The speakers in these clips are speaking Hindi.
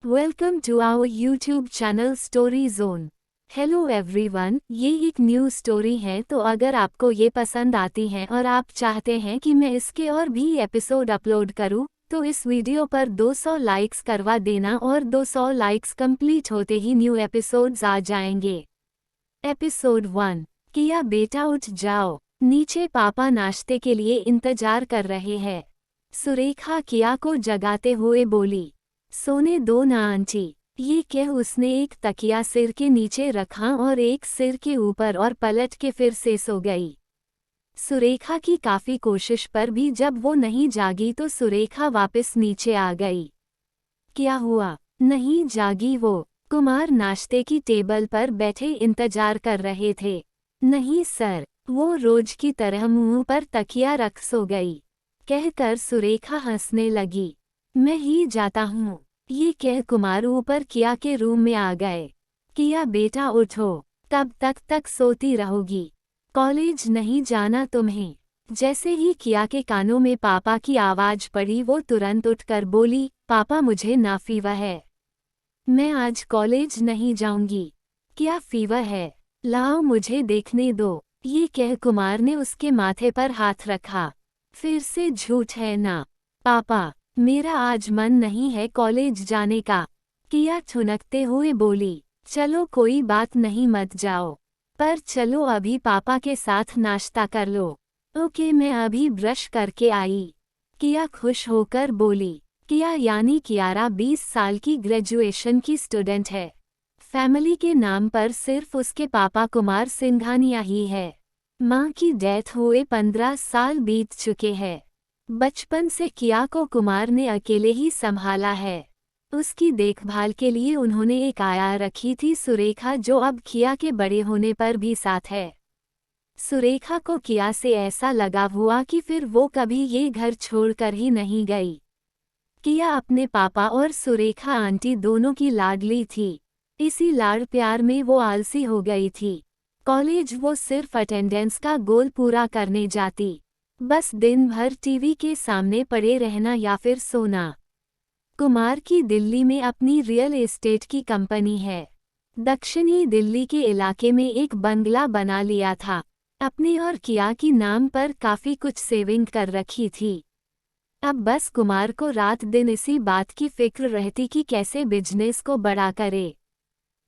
Welcome to our YouTube channel story zone. Hello everyone, ये एक न्यू स्टोरी है। तो अगर आपको ये पसंद आती है और आप चाहते हैं कि मैं इसके और भी एपिसोड अपलोड करूं, तो इस वीडियो पर 200 लाइक्स करवा देना और 200 लाइक्स कंप्लीट होते ही न्यू एपिसोड्स आ जाएंगे। एपिसोड 1। किया बेटा उठ जाओ, नीचे पापा नाश्ते के लिए इंतजार कर रहे हैं। सुरेखा किया को जगाते हुए बोली, सोने दो ना आंटी। ये कह उसने एक तकिया सिर के नीचे रखा और एक सिर के ऊपर और पलट के फिर से सो गई। सुरेखा की काफी कोशिश पर भी जब वो नहीं जागी तो सुरेखा वापस नीचे आ गई। क्या हुआ? नहीं जागी वो। कुमार नाश्ते की टेबल पर बैठे इंतजार कर रहे थे। नहीं सर, वो रोज की तरह मुंह पर तकिया रख सो गई। कहकर सुरेखा हंसने लगी। मैं ही जाता हूँ, ये कह कुमार ऊपर किया के रूम में आ गए। किया बेटा उठो, कब तक सोती रहोगी? कॉलेज नहीं जाना तुम्हें? जैसे ही किया के कानों में पापा की आवाज पड़ी वो तुरंत उठकर बोली, पापा मुझे ना फीवर है, मैं आज कॉलेज नहीं जाऊंगी। क्या फीवर है? लाओ मुझे देखने दो। ये कह कुमार ने उसके माथे पर हाथ रखा। फिर से झूठ है ना पापा, मेरा आज मन नहीं है कॉलेज जाने का। किया ठुनकते हुए बोली, चलो कोई बात नहीं मत जाओ, पर चलो अभी पापा के साथ नाश्ता कर लो। ओके मैं अभी ब्रश करके आई। किया खुश होकर बोली। किया यानी कियारा 20 साल की ग्रेजुएशन की स्टूडेंट है। फैमिली के नाम पर सिर्फ उसके पापा कुमार सिंघानिया ही है। माँ की डेथ हुए 15 साल बीत चुके हैं। बचपन से किया को कुमार ने अकेले ही संभाला है। उसकी देखभाल के लिए उन्होंने एक आया रखी थी सुरेखा, जो अब किया के बड़े होने पर भी साथ है। सुरेखा को किया से ऐसा लगाव हुआ कि फिर वो कभी ये घर छोड़कर ही नहीं गई। किया अपने पापा और सुरेखा आंटी दोनों की लाडली थी। इसी लाड़ प्यार में वो आलसी हो गई थी। कॉलेज वो सिर्फ अटेंडेंस का गोल पूरा करने जाती, बस दिन भर टीवी के सामने पड़े रहना या फिर सोना। कुमार की दिल्ली में अपनी रियल एस्टेट की कंपनी है। दक्षिणी दिल्ली के इलाके में एक बंगला बना लिया था। अपने और किया की नाम पर काफी कुछ सेविंग कर रखी थी। अब बस कुमार को रात दिन इसी बात की फिक्र रहती कि कैसे बिजनेस को बड़ा करे।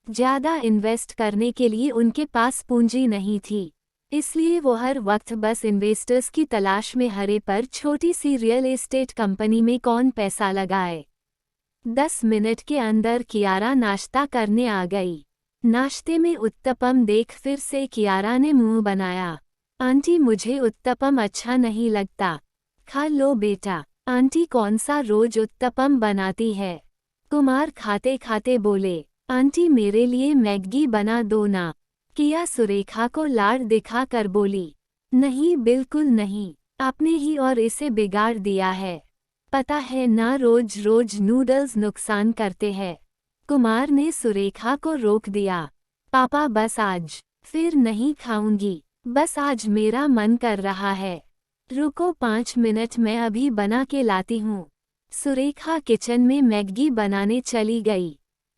ज्यादा इन्वेस्ट करने के लिए उनके पास पूंजी नहीं थी, इसलिए वो हर वक्त बस इन्वेस्टर्स की तलाश में हरे पर छोटी सी रियल एस्टेट कंपनी में कौन पैसा लगाए। 10 मिनट के अंदर कियारा नाश्ता करने आ गई। नाश्ते में उत्तपम देख फिर से कियारा ने मुंह बनाया। आंटी मुझे उत्तपम अच्छा नहीं लगता। खा लो बेटा। आंटी कौन सा रोज उत्तपम बनाती है? कुमार खाते खाते बोले, आंटी मेरे लिए मैगी बना दो ना। किया सुरेखा को लाड़ दिखा कर बोली, नहीं बिल्कुल नहीं, आपने ही और इसे बिगाड़ दिया है। पता है ना रोज रोज नूडल्स नुकसान करते हैं। कुमार ने सुरेखा को रोक दिया। पापा बस आज, फिर नहीं खाऊंगी, बस आज मेरा मन कर रहा है। रुको 5 मिनट मैं अभी बना के लाती हूँ। सुरेखा किचन में मैगी बनाने चली गई।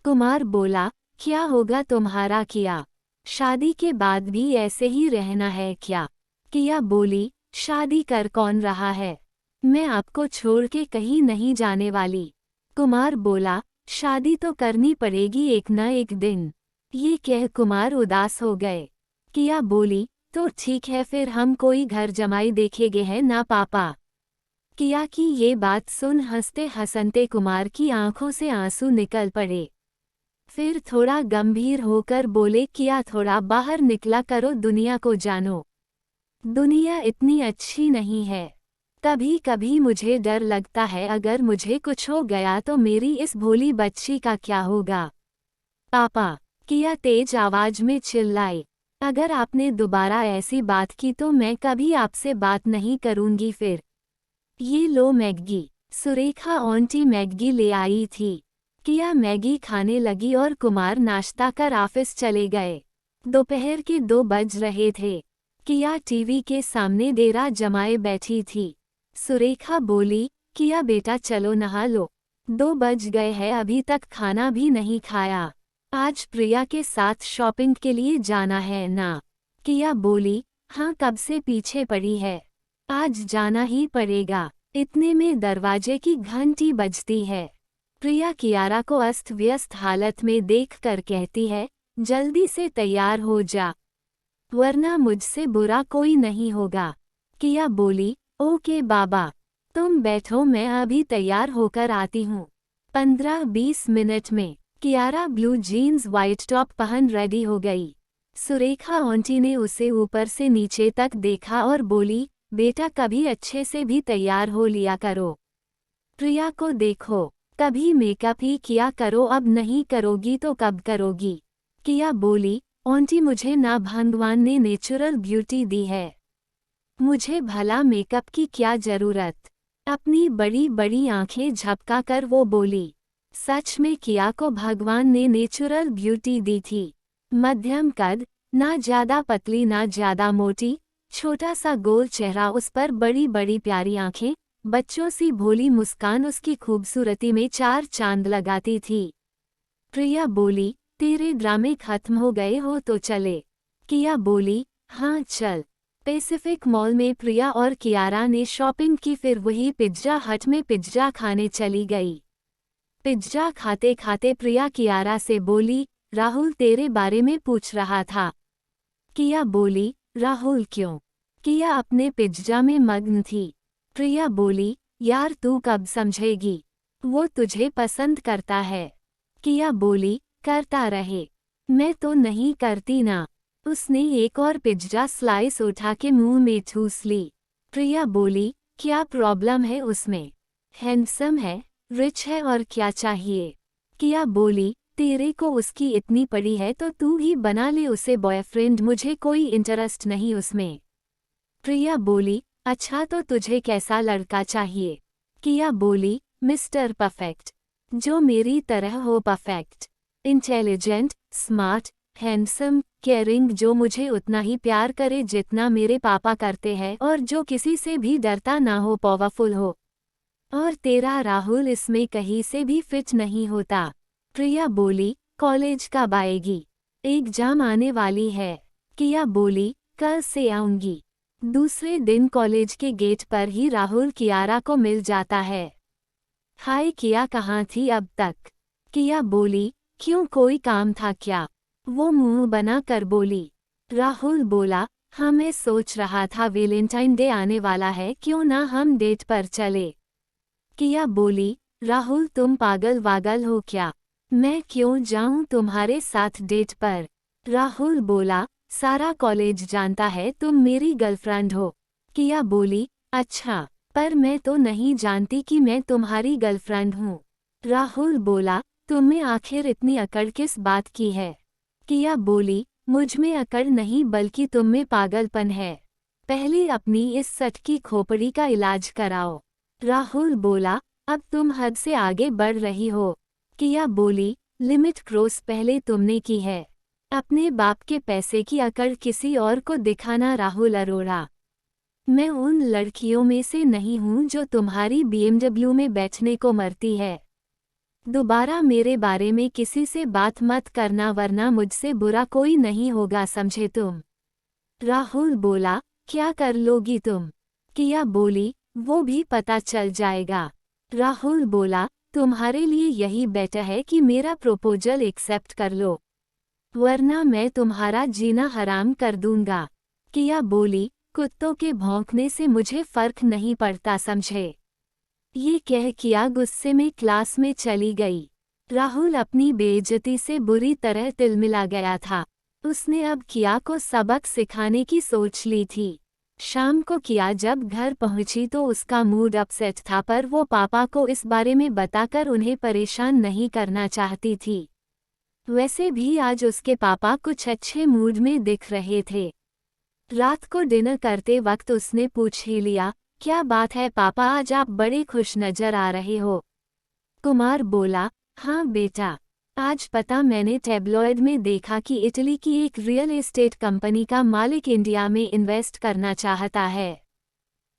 कुमार बोला, क्या होगा तुम्हारा किया? शादी के बाद भी ऐसे ही रहना है क्या? किया बोली, शादी कर कौन रहा है? मैं आपको छोड़ के कहीं नहीं जाने वाली। कुमार बोला, शादी तो करनी पड़ेगी एक न एक दिन। ये कह कुमार उदास हो गए। किया बोली, तो ठीक है फिर हम कोई घर जमाई देखेंगे है ना पापा। किया की ये बात सुन हंसते हंसते कुमार की आंखों से आंसू निकल पड़े। फिर थोड़ा गंभीर होकर बोले, किया थोड़ा बाहर निकला करो, दुनिया को जानो। दुनिया इतनी अच्छी नहीं है। कभी कभी मुझे डर लगता है अगर मुझे कुछ हो गया तो मेरी इस भोली बच्ची का क्या होगा। पापा, किया तेज आवाज में चिल्लाए, अगर आपने दोबारा ऐसी बात की तो मैं कभी आपसे बात नहीं करूंगी फिर। ये लो मैगी। सुरेखा आंटी मैगी ले आई थी। किया मैगी खाने लगी और कुमार नाश्ता कर ऑफिस चले गए। दोपहर के 2 बज रहे थे। किया टीवी के सामने डेरा जमाए बैठी थी। सुरेखा बोली, किया बेटा चलो नहा लो, 2 बज गए हैं, अभी तक खाना भी नहीं खाया। आज प्रिया के साथ शॉपिंग के लिए जाना है ना? किया बोली, हाँ कब से पीछे पड़ी है, आज जाना ही पड़ेगा। इतने में दरवाजे की घंटी बजती है। प्रिया कियारा को अस्त व्यस्त हालत में देखकर कहती है, जल्दी से तैयार हो जा, वरना मुझसे बुरा कोई नहीं होगा। किया बोली, ओके बाबा, तुम बैठो, मैं अभी तैयार होकर आती हूँ। 15-20 मिनट में Kiara blue jeans white top पहन रेडी हो गई। सुरेखा आंटी ने उसे ऊपर से नीचे तक देखा और बोली, बेटा कभी अच्छे से भी तैयार हो लिया करो। प्रिया को देखो, कभी मेकअप ही किया करो, अब नहीं करोगी तो कब करोगी? किया बोली, आंटी मुझे ना भगवान ने नेचुरल ब्यूटी दी है, मुझे भला मेकअप की क्या जरूरत? अपनी बड़ी बड़ी आंखें झपकाकर वो बोली, सच में किया को भगवान ने नेचुरल ब्यूटी दी थी। मध्यम कद, ना ज्यादा पतली ना ज्यादा मोटी, छोटा सा गोल चेहरा, उस पर बड़ी बड़ी प्यारी आंखें, बच्चों सी भोली मुस्कान उसकी खूबसूरती में 4 चांद लगाती थी। प्रिया बोली, तेरे ड्रामे खत्म हो गए हो तो चले। किया बोली, हाँ चल। पैसिफिक मॉल में प्रिया और कियारा ने शॉपिंग की, फिर वही पिज्जा हट में पिज्जा खाने चली गई। पिज्जा खाते खाते प्रिया कियारा से बोली, राहुल तेरे बारे में पूछ रहा था। किया बोली, राहुल क्यों? किया अपने पिज्जा में मग्न थी। प्रिया बोली, यार तू कब समझेगी, वो तुझे पसंद करता है। किया बोली, करता रहे, मैं तो नहीं करती ना। उसने एक और पिज्जा स्लाइस उठा के मुंह में ठूस ली। प्रिया बोली, क्या प्रॉब्लम है उसमें? हैंडसम है, रिच है, और क्या चाहिए? किया बोली, तेरे को उसकी इतनी पड़ी है तो तू ही बना ले उसे बॉयफ्रेंड, मुझे कोई इंटरेस्ट नहीं उसमें। प्रिया बोली, अच्छा तो तुझे कैसा लड़का चाहिए? किया बोली, मिस्टर परफेक्ट, जो मेरी तरह हो, perfect, intelligent, smart, handsome, caring, जो मुझे उतना ही प्यार करे जितना मेरे पापा करते हैं, और जो किसी से भी डरता ना हो, पावरफुल हो। और तेरा राहुल इसमें कहीं से भी फिट नहीं होता। प्रिया बोली, कॉलेज कब आएगी? एग्जाम आने वाली है। किया बोली, कल से आऊंगी। दूसरे दिन कॉलेज के गेट पर ही राहुल कियारा को मिल जाता है। हाय किया, कहाँ थी अब तक? किया बोली, क्यों कोई काम था क्या? वो मुंह बना कर बोली। राहुल बोला, हाँ मैं सोच रहा था वैलेंटाइन डे आने वाला है, क्यों ना हम डेट पर चले? किया बोली, राहुल तुम पागल वागल हो क्या, मैं क्यों जाऊं तुम्हारे साथ डेट पर? राहुल बोला, सारा कॉलेज जानता है तुम मेरी गर्लफ्रेंड हो। किया बोली, अच्छा, पर मैं तो नहीं जानती कि मैं तुम्हारी गर्लफ्रेंड हूँ। राहुल बोला, तुम्हें आखिर इतनी अकड़ किस बात की है? किया बोली, मुझ में अकड़ नहीं बल्कि तुम में पागलपन है, पहले अपनी इस सटकी खोपड़ी का इलाज कराओ। राहुल बोला, अब तुम हद से आगे बढ़ रही हो। किया बोली, लिमिट क्रॉस पहले तुमने की है, अपने बाप के पैसे की अकड़ किसी और को दिखाना। राहुल अरोड़ा, मैं उन लड़कियों में से नहीं हूं जो तुम्हारी BMW में बैठने को मरती है। दोबारा मेरे बारे में किसी से बात मत करना, वरना मुझसे बुरा कोई नहीं होगा, समझे तुम? राहुल बोला, क्या कर लोगी तुम? किया बोली, वो भी पता चल जाएगा। राहुल बोला, तुम्हारे लिए यही बेटर है कि मेरा प्रपोजल एक्सेप्ट कर लो, वरना मैं तुम्हारा जीना हराम कर दूंगा। किया बोली, कुत्तों के भौंकने से मुझे फर्क नहीं पड़ता, समझे? ये कह किया गुस्से में क्लास में चली गई। राहुल अपनी बेइज्जती से बुरी तरह तिलमिला गया था। उसने अब किया को सबक सिखाने की सोच ली थी। शाम को किया जब घर पहुंची तो उसका मूड अपसेट था, पर वो पापा को इस बारे में बताकर उन्हें परेशान नहीं करना चाहती थी। वैसे भी आज उसके पापा कुछ अच्छे मूड में दिख रहे थे। रात को डिनर करते वक्त उसने पूछ ही लिया, क्या बात है पापा, आज आप बड़े खुश नजर आ रहे हो? कुमार बोला, हाँ बेटा, आज पता मैंने टैब्लॉइड में देखा कि इटली की एक रियल एस्टेट कंपनी का मालिक इंडिया में इन्वेस्ट करना चाहता है।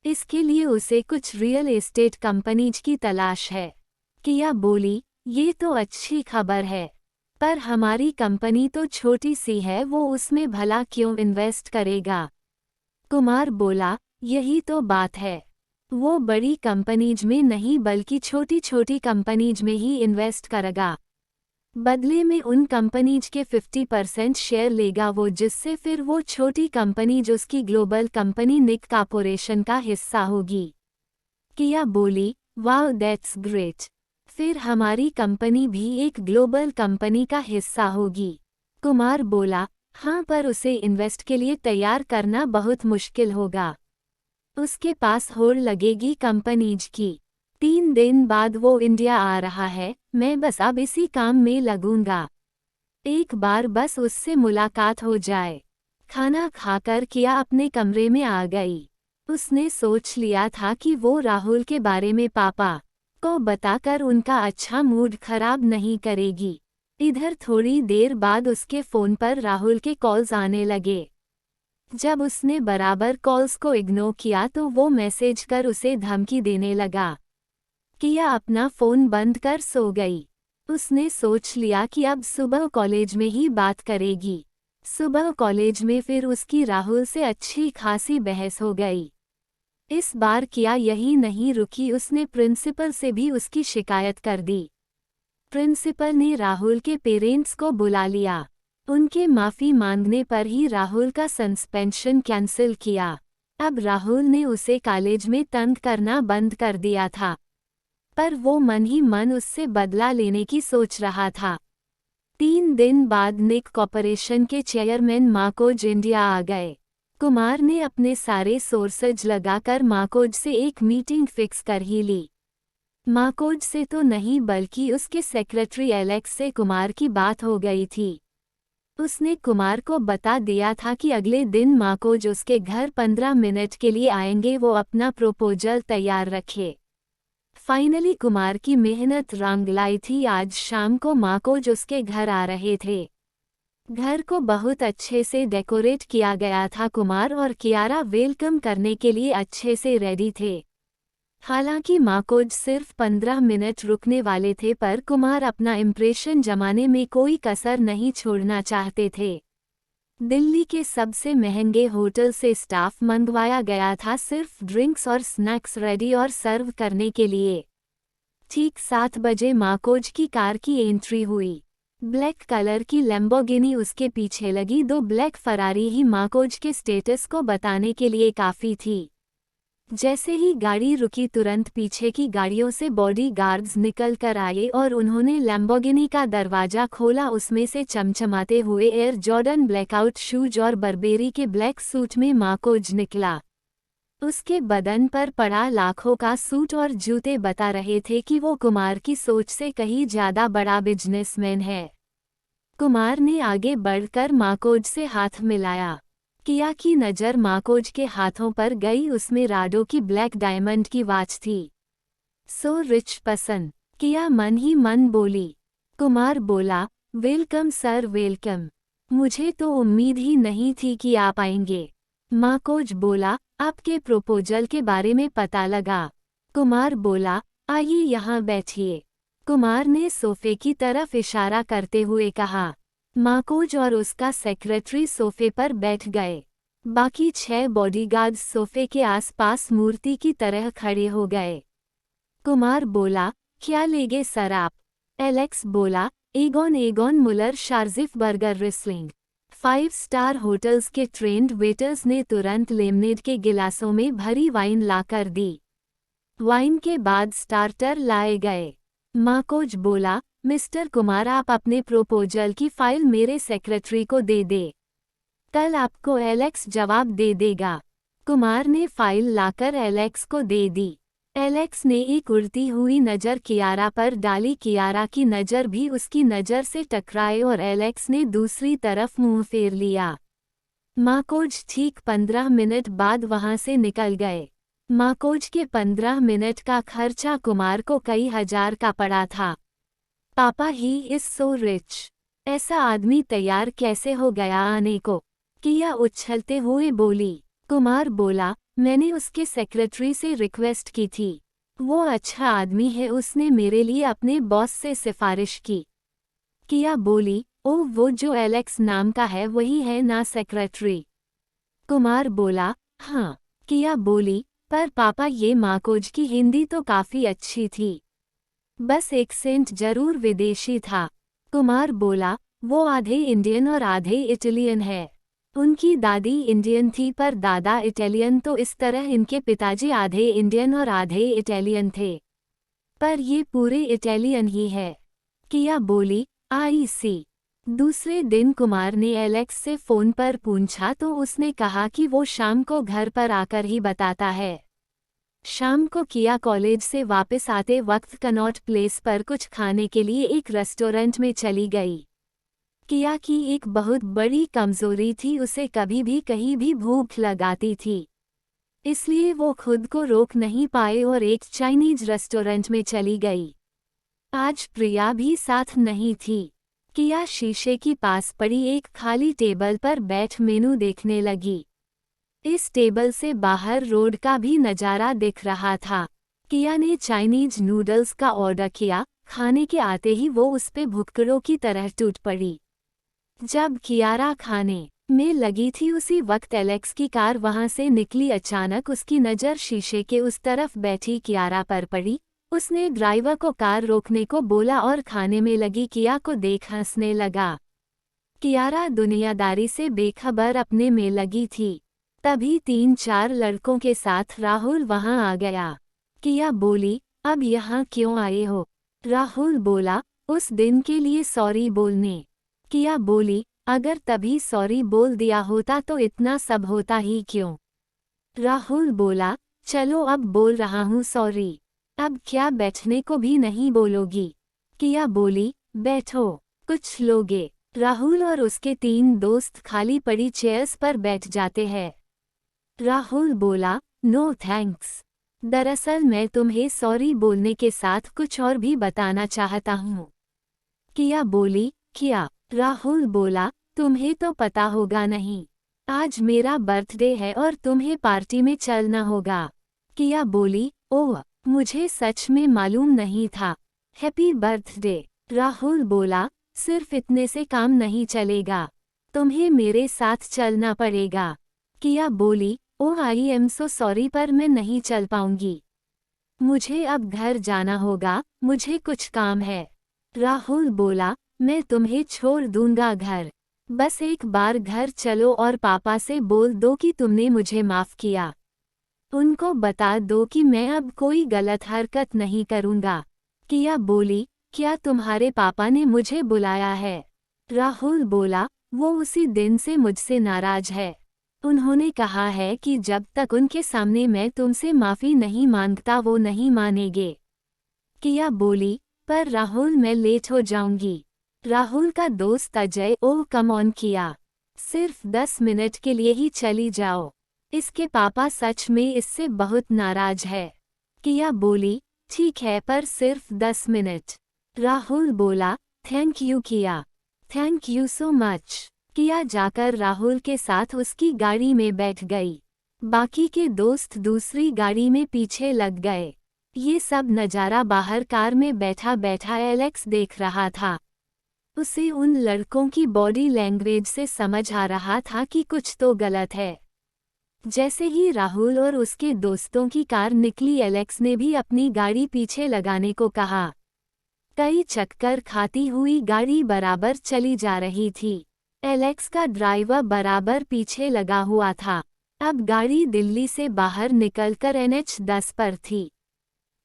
इसके लिए उसे कुछ रियल एस्टेट कंपनीज की तलाश है। किया बोली, ये तो अच्छी खबर है, पर हमारी कंपनी तो छोटी सी है, वो उसमें भला क्यों इन्वेस्ट करेगा। कुमार बोला, यही तो बात है, वो बड़ी कंपनीज में नहीं बल्कि छोटी छोटी कंपनीज में ही इन्वेस्ट करेगा। बदले में उन कंपनीज के 50% शेयर लेगा वो, जिससे फिर वो छोटी कंपनीज उसकी ग्लोबल कंपनी निक कॉर्पोरेशन का हिस्सा होगी। किया बोली, वाओ दैट्स ग्रेट, फिर हमारी कंपनी भी एक ग्लोबल कंपनी का हिस्सा होगी। कुमार बोला, हाँ, पर उसे इन्वेस्ट के लिए तैयार करना बहुत मुश्किल होगा, उसके पास होड़ लगेगी कंपनीज की। 3 दिन बाद वो इंडिया आ रहा है, मैं बस अब इसी काम में लगूंगा, एक बार बस उससे मुलाकात हो जाए। खाना खाकर किया अपने कमरे में आ गई। उसने सोच लिया था कि वो राहुल के बारे में पापा को बताकर उनका अच्छा मूड खराब नहीं करेगी। इधर थोड़ी देर बाद उसके फ़ोन पर राहुल के कॉल्स आने लगे। जब उसने बराबर कॉल्स को इग्नोर किया तो वो मैसेज कर उसे धमकी देने लगा। किया अपना फ़ोन बंद कर सो गई। उसने सोच लिया कि अब सुबह कॉलेज में ही बात करेगी। सुबह कॉलेज में फिर उसकी राहुल से अच्छी खासी बहस हो गई। इस बार किया यही नहीं रुकी, उसने प्रिंसिपल से भी उसकी शिकायत कर दी। प्रिंसिपल ने राहुल के पेरेंट्स को बुला लिया। उनके माफ़ी मांगने पर ही राहुल का सस्पेंशन कैंसिल किया। अब राहुल ने उसे कॉलेज में तंग करना बंद कर दिया था, पर वो मन ही मन उससे बदला लेने की सोच रहा था। 3 दिन बाद निक कॉर्पोरेशन के चेयरमैन माकोज इंडिया आ गए। कुमार ने अपने सारे सोर्सेज लगाकर माकोज से एक मीटिंग फिक्स कर ही ली। माकोज से तो नहीं बल्कि उसके सेक्रेटरी एलेक्स से कुमार की बात हो गई थी। उसने कुमार को बता दिया था कि अगले दिन माकोज उसके घर 15 मिनट के लिए आएंगे, वो अपना प्रपोजल तैयार रखे। फाइनली कुमार की मेहनत रंग लाई थी। आज शाम को माकोज उसके घर आ रहे थे। घर को बहुत अच्छे से डेकोरेट किया गया था। कुमार और कियारा वेलकम करने के लिए अच्छे से रेडी थे। हालांकि माकोज सिर्फ 15 मिनट रुकने वाले थे, पर कुमार अपना इम्प्रेशन जमाने में कोई कसर नहीं छोड़ना चाहते थे। दिल्ली के सबसे महंगे होटल से स्टाफ मंगवाया गया था, सिर्फ ड्रिंक्स और स्नैक्स रेडी और सर्व करने के लिए। ठीक 7 बजे माकोज की कार की एंट्री हुई। ब्लैक कलर की लैम्बोर्गिनी उसके पीछे लगी। 2 ब्लैक फरारी ही माकोज के स्टेटस को बताने के लिए काफ़ी थी। जैसे ही गाड़ी रुकी तुरंत पीछे की गाड़ियों से बॉडी गार्ड्स निकल कर आए और उन्होंने लैम्बोर्गिनी का दरवाज़ा खोला। उसमें से चमचमाते हुए एयर जॉर्डन ब्लैकआउट शूज और बर्बेरी के ब्लैक सूट में माकोज निकला। उसके बदन पर पड़ा लाखों का सूट और जूते बता रहे थे कि वो कुमार की सोच से कहीं ज़्यादा बड़ा बिजनेसमैन है। कुमार ने आगे बढ़कर माकोज से हाथ मिलाया। किया की नज़र माकोज के हाथों पर गई। उसमें राडो की ब्लैक डायमंड की वॉच थी। सो रिच पसंद, किया मन ही मन बोली। कुमार बोला, वेलकम सर वेलकम, मुझे तो उम्मीद ही नहीं थी कि आप आएंगे। माकोज बोला, आपके प्रपोजल के बारे में पता लगा। कुमार बोला, आइए यहाँ बैठिए। कुमार ने सोफे की तरफ इशारा करते हुए कहा। माकोज और उसका सेक्रेटरी सोफे पर बैठ गए। बाकी 6 बॉडीगार्ड्स सोफे के आसपास मूर्ति की तरह खड़े हो गए। कुमार बोला, क्या लेंगे सर आप? एलेक्स बोला, एगॉन मुलर शार्जिफ बर्गर रिस्लिंग। 5 स्टार होटल्स के ट्रेंड वेटर्स ने तुरंत लेमनेड के गिलासों में भरी वाइन लाकर दी। वाइन के बाद स्टार्टर लाए गए। माकोज बोला, मिस्टर कुमार, आप अपने प्रपोजल की फाइल मेरे सेक्रेटरी को दे दे, कल आपको एलेक्स जवाब दे देगा। कुमार ने फाइल लाकर एलेक्स को दे दी। एलेक्स ने एक उड़ती हुई नज़र कियारा पर डाली। कियारा की नज़र भी उसकी नज़र से टकराई और एलेक्स ने दूसरी तरफ मुंह फेर लिया। माकोज ठीक 15 मिनट बाद वहां से निकल गए। माकोज के 15 मिनट का खर्चा कुमार को कई हजार का पड़ा था। पापा ही इज सो रिच, ऐसा आदमी तैयार कैसे हो गया आने को? किया उछलते हुए बोली। कुमार बोला, मैंने उसके सेक्रेटरी से रिक्वेस्ट की थी, वो अच्छा आदमी है, उसने मेरे लिए अपने बॉस से सिफारिश की। किया बोली, ओह वो जो एलेक्स नाम का है वही है ना सेक्रेटरी। कुमार बोला, हाँ। किया बोली, पर पापा ये माकोज की हिंदी तो काफी अच्छी थी। बस एक्सेंट जरूर विदेशी था। कुमार बोला, वो आधे इंडियन और आधे इटालियन है। उनकी दादी इंडियन थी पर दादा इटालियन, तो इस तरह इनके पिताजी आधे इंडियन और आधे इटालियन थे। पर ये पूरे इटालियन ही है। किया बोली, आई सी। दूसरे दिन कुमार ने एलेक्स से फोन पर पूछा तो उसने कहा कि वो शाम को घर पर आकर ही बताता है। शाम को किया कॉलेज से वापस आते वक्त कनॉट प्लेस पर कुछ खाने के लिए एक रेस्टोरेंट में चली गई। किया की एक बहुत बड़ी कमजोरी थी, उसे कभी भी कहीं भी भूख लगाती थी। इसलिए वो खुद को रोक नहीं पाए और एक चाइनीज रेस्टोरेंट में चली गई। आज प्रिया भी साथ नहीं थी। किया शीशे की पास पड़ी एक खाली टेबल पर बैठ मेनू देखने लगी। इस टेबल से बाहर रोड का भी नज़ारा दिख रहा था। किया ने चाइनीज नूडल्स का ऑर्डर किया। खाने के आते ही वो उस पे भुक्कड़ों की तरह टूट पड़ी। जब कियारा खाने में लगी थी उसी वक्त एलेक्स की कार वहां से निकली। अचानक उसकी नज़र शीशे के उस तरफ बैठी कियारा पर पड़ी। उसने ड्राइवर को कार रोकने को बोला और खाने में लगी किया को देख हंसने लगा। कियारा दुनियादारी से बेखबर अपने में लगी थी। तभी 3-4 लड़कों के साथ राहुल वहां आ गया। किया बोली, अब यहाँ क्यों आए हो? राहुल बोला, उस दिन के लिए सॉरी बोलने। किया बोली, अगर तभी सॉरी बोल दिया होता तो इतना सब होता ही क्यों? राहुल बोला, चलो अब बोल रहा हूँ सॉरी। अब क्या बैठने को भी नहीं बोलोगी? किया बोली, बैठो। कुछ लोगे? राहुल और उसके 3 दोस्त खाली पड़ी चेयर्स पर बैठ जाते हैं। राहुल बोला, नो थैंक्स। दरअसल मैं तुम्हें सॉरी बोलने के साथ कुछ और भी बताना चाहता हूँ। किया बोली, क्या? राहुल बोला, तुम्हें तो पता होगा नहीं। आज मेरा बर्थडे है और तुम्हें पार्टी में चलना होगा। किया बोली, ओह, मुझे सच में मालूम नहीं था। Happy birthday. राहुल बोला, सिर्फ इतने से काम नहीं चलेगा, तुम्हें मेरे साथ चलना पड़ेगा। किया बोली, ओह आई एम सो सॉरी पर मैं नहीं चल पाऊंगी। मुझे अब घर जाना होगा, मुझे कुछ काम है। राहुल बोला, मैं तुम्हें छोड़ दूंगा घर। बस एक बार घर चलो और पापा से बोल दो कि तुमने मुझे माफ किया। उनको बता दो कि मैं अब कोई गलत हरकत नहीं करूंगा। किया बोली, क्या तुम्हारे पापा ने मुझे बुलाया है? राहुल बोला, वो उसी दिन से मुझसे नाराज है। उन्होंने कहा है कि जब तक उनके सामने मैं तुमसे माफी नहीं मांगता वो नहीं मानेंगे। किया बोली, पर राहुल मैं लेट हो जाऊंगी। राहुल का दोस्त अजय, ओह कम ऑन किया, सिर्फ 10 मिनट के लिए ही चली जाओ। इसके पापा सच में इससे बहुत नाराज है। किया बोली, ठीक है पर सिर्फ 10 मिनट। राहुल बोला, थैंक यू किया, थैंक यू सो मच। किया जाकर राहुल के साथ उसकी गाड़ी में बैठ गई। बाकी के दोस्त दूसरी गाड़ी में पीछे लग गए। ये सब नज़ारा बाहर कार में बैठा बैठा एलेक्स देख रहा था। उसे उन लड़कों की बॉडी लैंग्वेज से समझ आ रहा था कि कुछ तो गलत है। जैसे ही राहुल और उसके दोस्तों की कार निकली एलेक्स ने भी अपनी गाड़ी पीछे लगाने को कहा। कई चक्कर खाती हुई गाड़ी बराबर चली जा रही थी। एलेक्स का ड्राइवर बराबर पीछे लगा हुआ था। अब गाड़ी दिल्ली से बाहर निकलकर NH10 पर थी।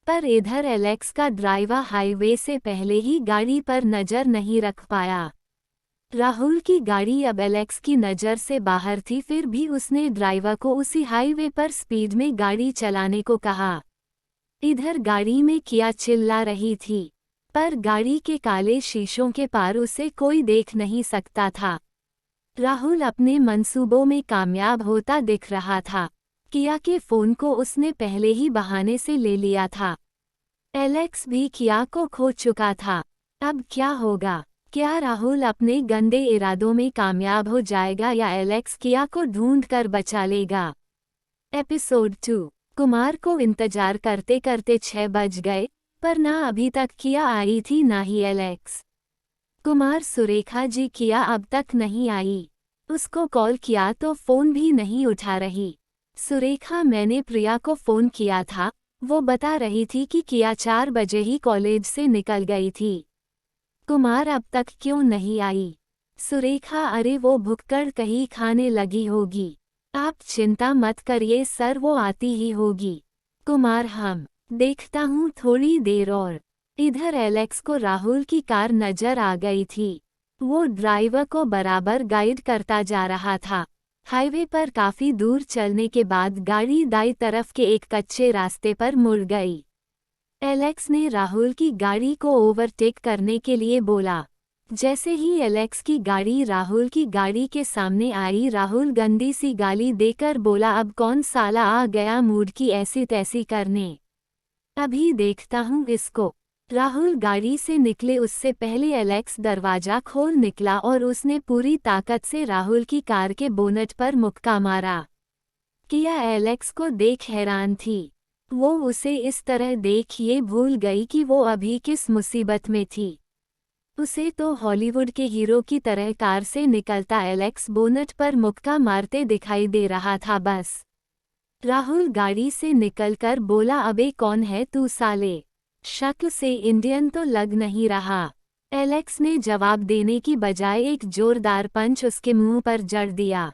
पर इधर एलेक्स का ड्राइवर हाईवे से पहले ही गाड़ी पर नज़र नहीं रख पाया। राहुल की गाड़ी अब एलेक्स की नज़र से बाहर थी, फिर भी उसने ड्राइवर को उसी हाईवे पर स्पीड में गाड़ी चलाने को कहा। इधर गाड़ी में किया चिल्ला रही थी, पर गाड़ी के काले शीशों के पार उसे कोई देख नहीं सकता था। राहुल अपने मंसूबों में कामयाब होता दिख रहा था। किया के फ़ोन को उसने पहले ही बहाने से ले लिया था। एलेक्स भी किया को खो चुका था। अब क्या होगा? क्या राहुल अपने गंदे इरादों में कामयाब हो जाएगा या एलेक्स किया को ढूंढ कर बचा लेगा? एपिसोड 2 कुमार को इंतजार करते करते 6 बज गए, पर ना अभी तक किया आई थी ना ही एलेक्स। कुमार सुरेखा जी किया अब तक नहीं आई। उसको कॉल किया तो फ़ोन भी नहीं उठा रही। सुरेखा मैंने प्रिया को फ़ोन किया था, वो बता रही थी कि किया 4 बजे ही कॉलेज से निकल गई थी। कुमार अब तक क्यों नहीं आई? सुरेखा अरे वो भुक्कड़ कहीं खाने लगी होगी। आप चिंता मत करिए सर वो आती ही होगी। कुमार हम देखता हूँ थोड़ी देर और। इधर एलेक्स को राहुल की कार नजर आ गई थी। वो ड्राइवर को बराबर गाइड करता जा रहा था। हाईवे पर काफी दूर चलने के बाद गाड़ी दाईं तरफ के एक कच्चे रास्ते पर मुड़ गई। एलेक्स ने राहुल की गाड़ी को ओवरटेक करने के लिए बोला। जैसे ही एलेक्स की गाड़ी राहुल की गाड़ी के सामने आई, राहुल गंदी सी गाली देकर बोला अब कौन साला आ गया मूड की ऐसी तैसी करने। अभी देखता हूँ इसको। राहुल गाड़ी से निकले उससे पहले एलेक्स दरवाजा खोल निकला और उसने पूरी ताकत से राहुल की कार के बोनट पर मुक्का मारा। किया एलेक्स को देख हैरान थी। वो उसे इस तरह देख ये भूल गई कि वो अभी किस मुसीबत में थी। उसे तो हॉलीवुड के हीरो की तरह कार से निकलता एलेक्स बोनट पर मुक्का मारते दिखाई दे रहा था बस। राहुल गाड़ी से निकलकर बोला अबे कौन है तू साले? शक्ल से इंडियन तो लग नहीं रहा। एलेक्स ने जवाब देने की बजाय एक जोरदार पंच उसके मुंह पर जड़ दिया।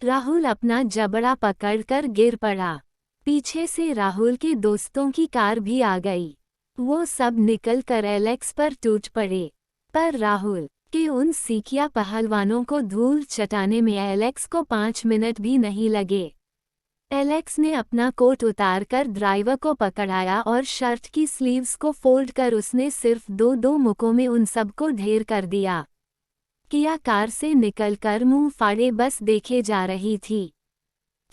राहुल अपना जबड़ा पकड़कर गिर पड़ा। पीछे से राहुल के दोस्तों की कार भी आ गई। वो सब निकल कर एलेक्स पर टूट पड़े, पर राहुल के उन सीखिया पहलवानों को धूल चटाने में एलेक्स को 5 मिनट भी नहीं लगे। एलेक्स ने अपना कोट उतारकर ड्राइवर को पकड़ाया और शर्ट की स्लीव्स को फोल्ड कर उसने सिर्फ 2-2 मुक्कों में उन सबको ढेर कर दिया। किया कार से निकलकर मुंह फाड़े बस देखे जा रही थी।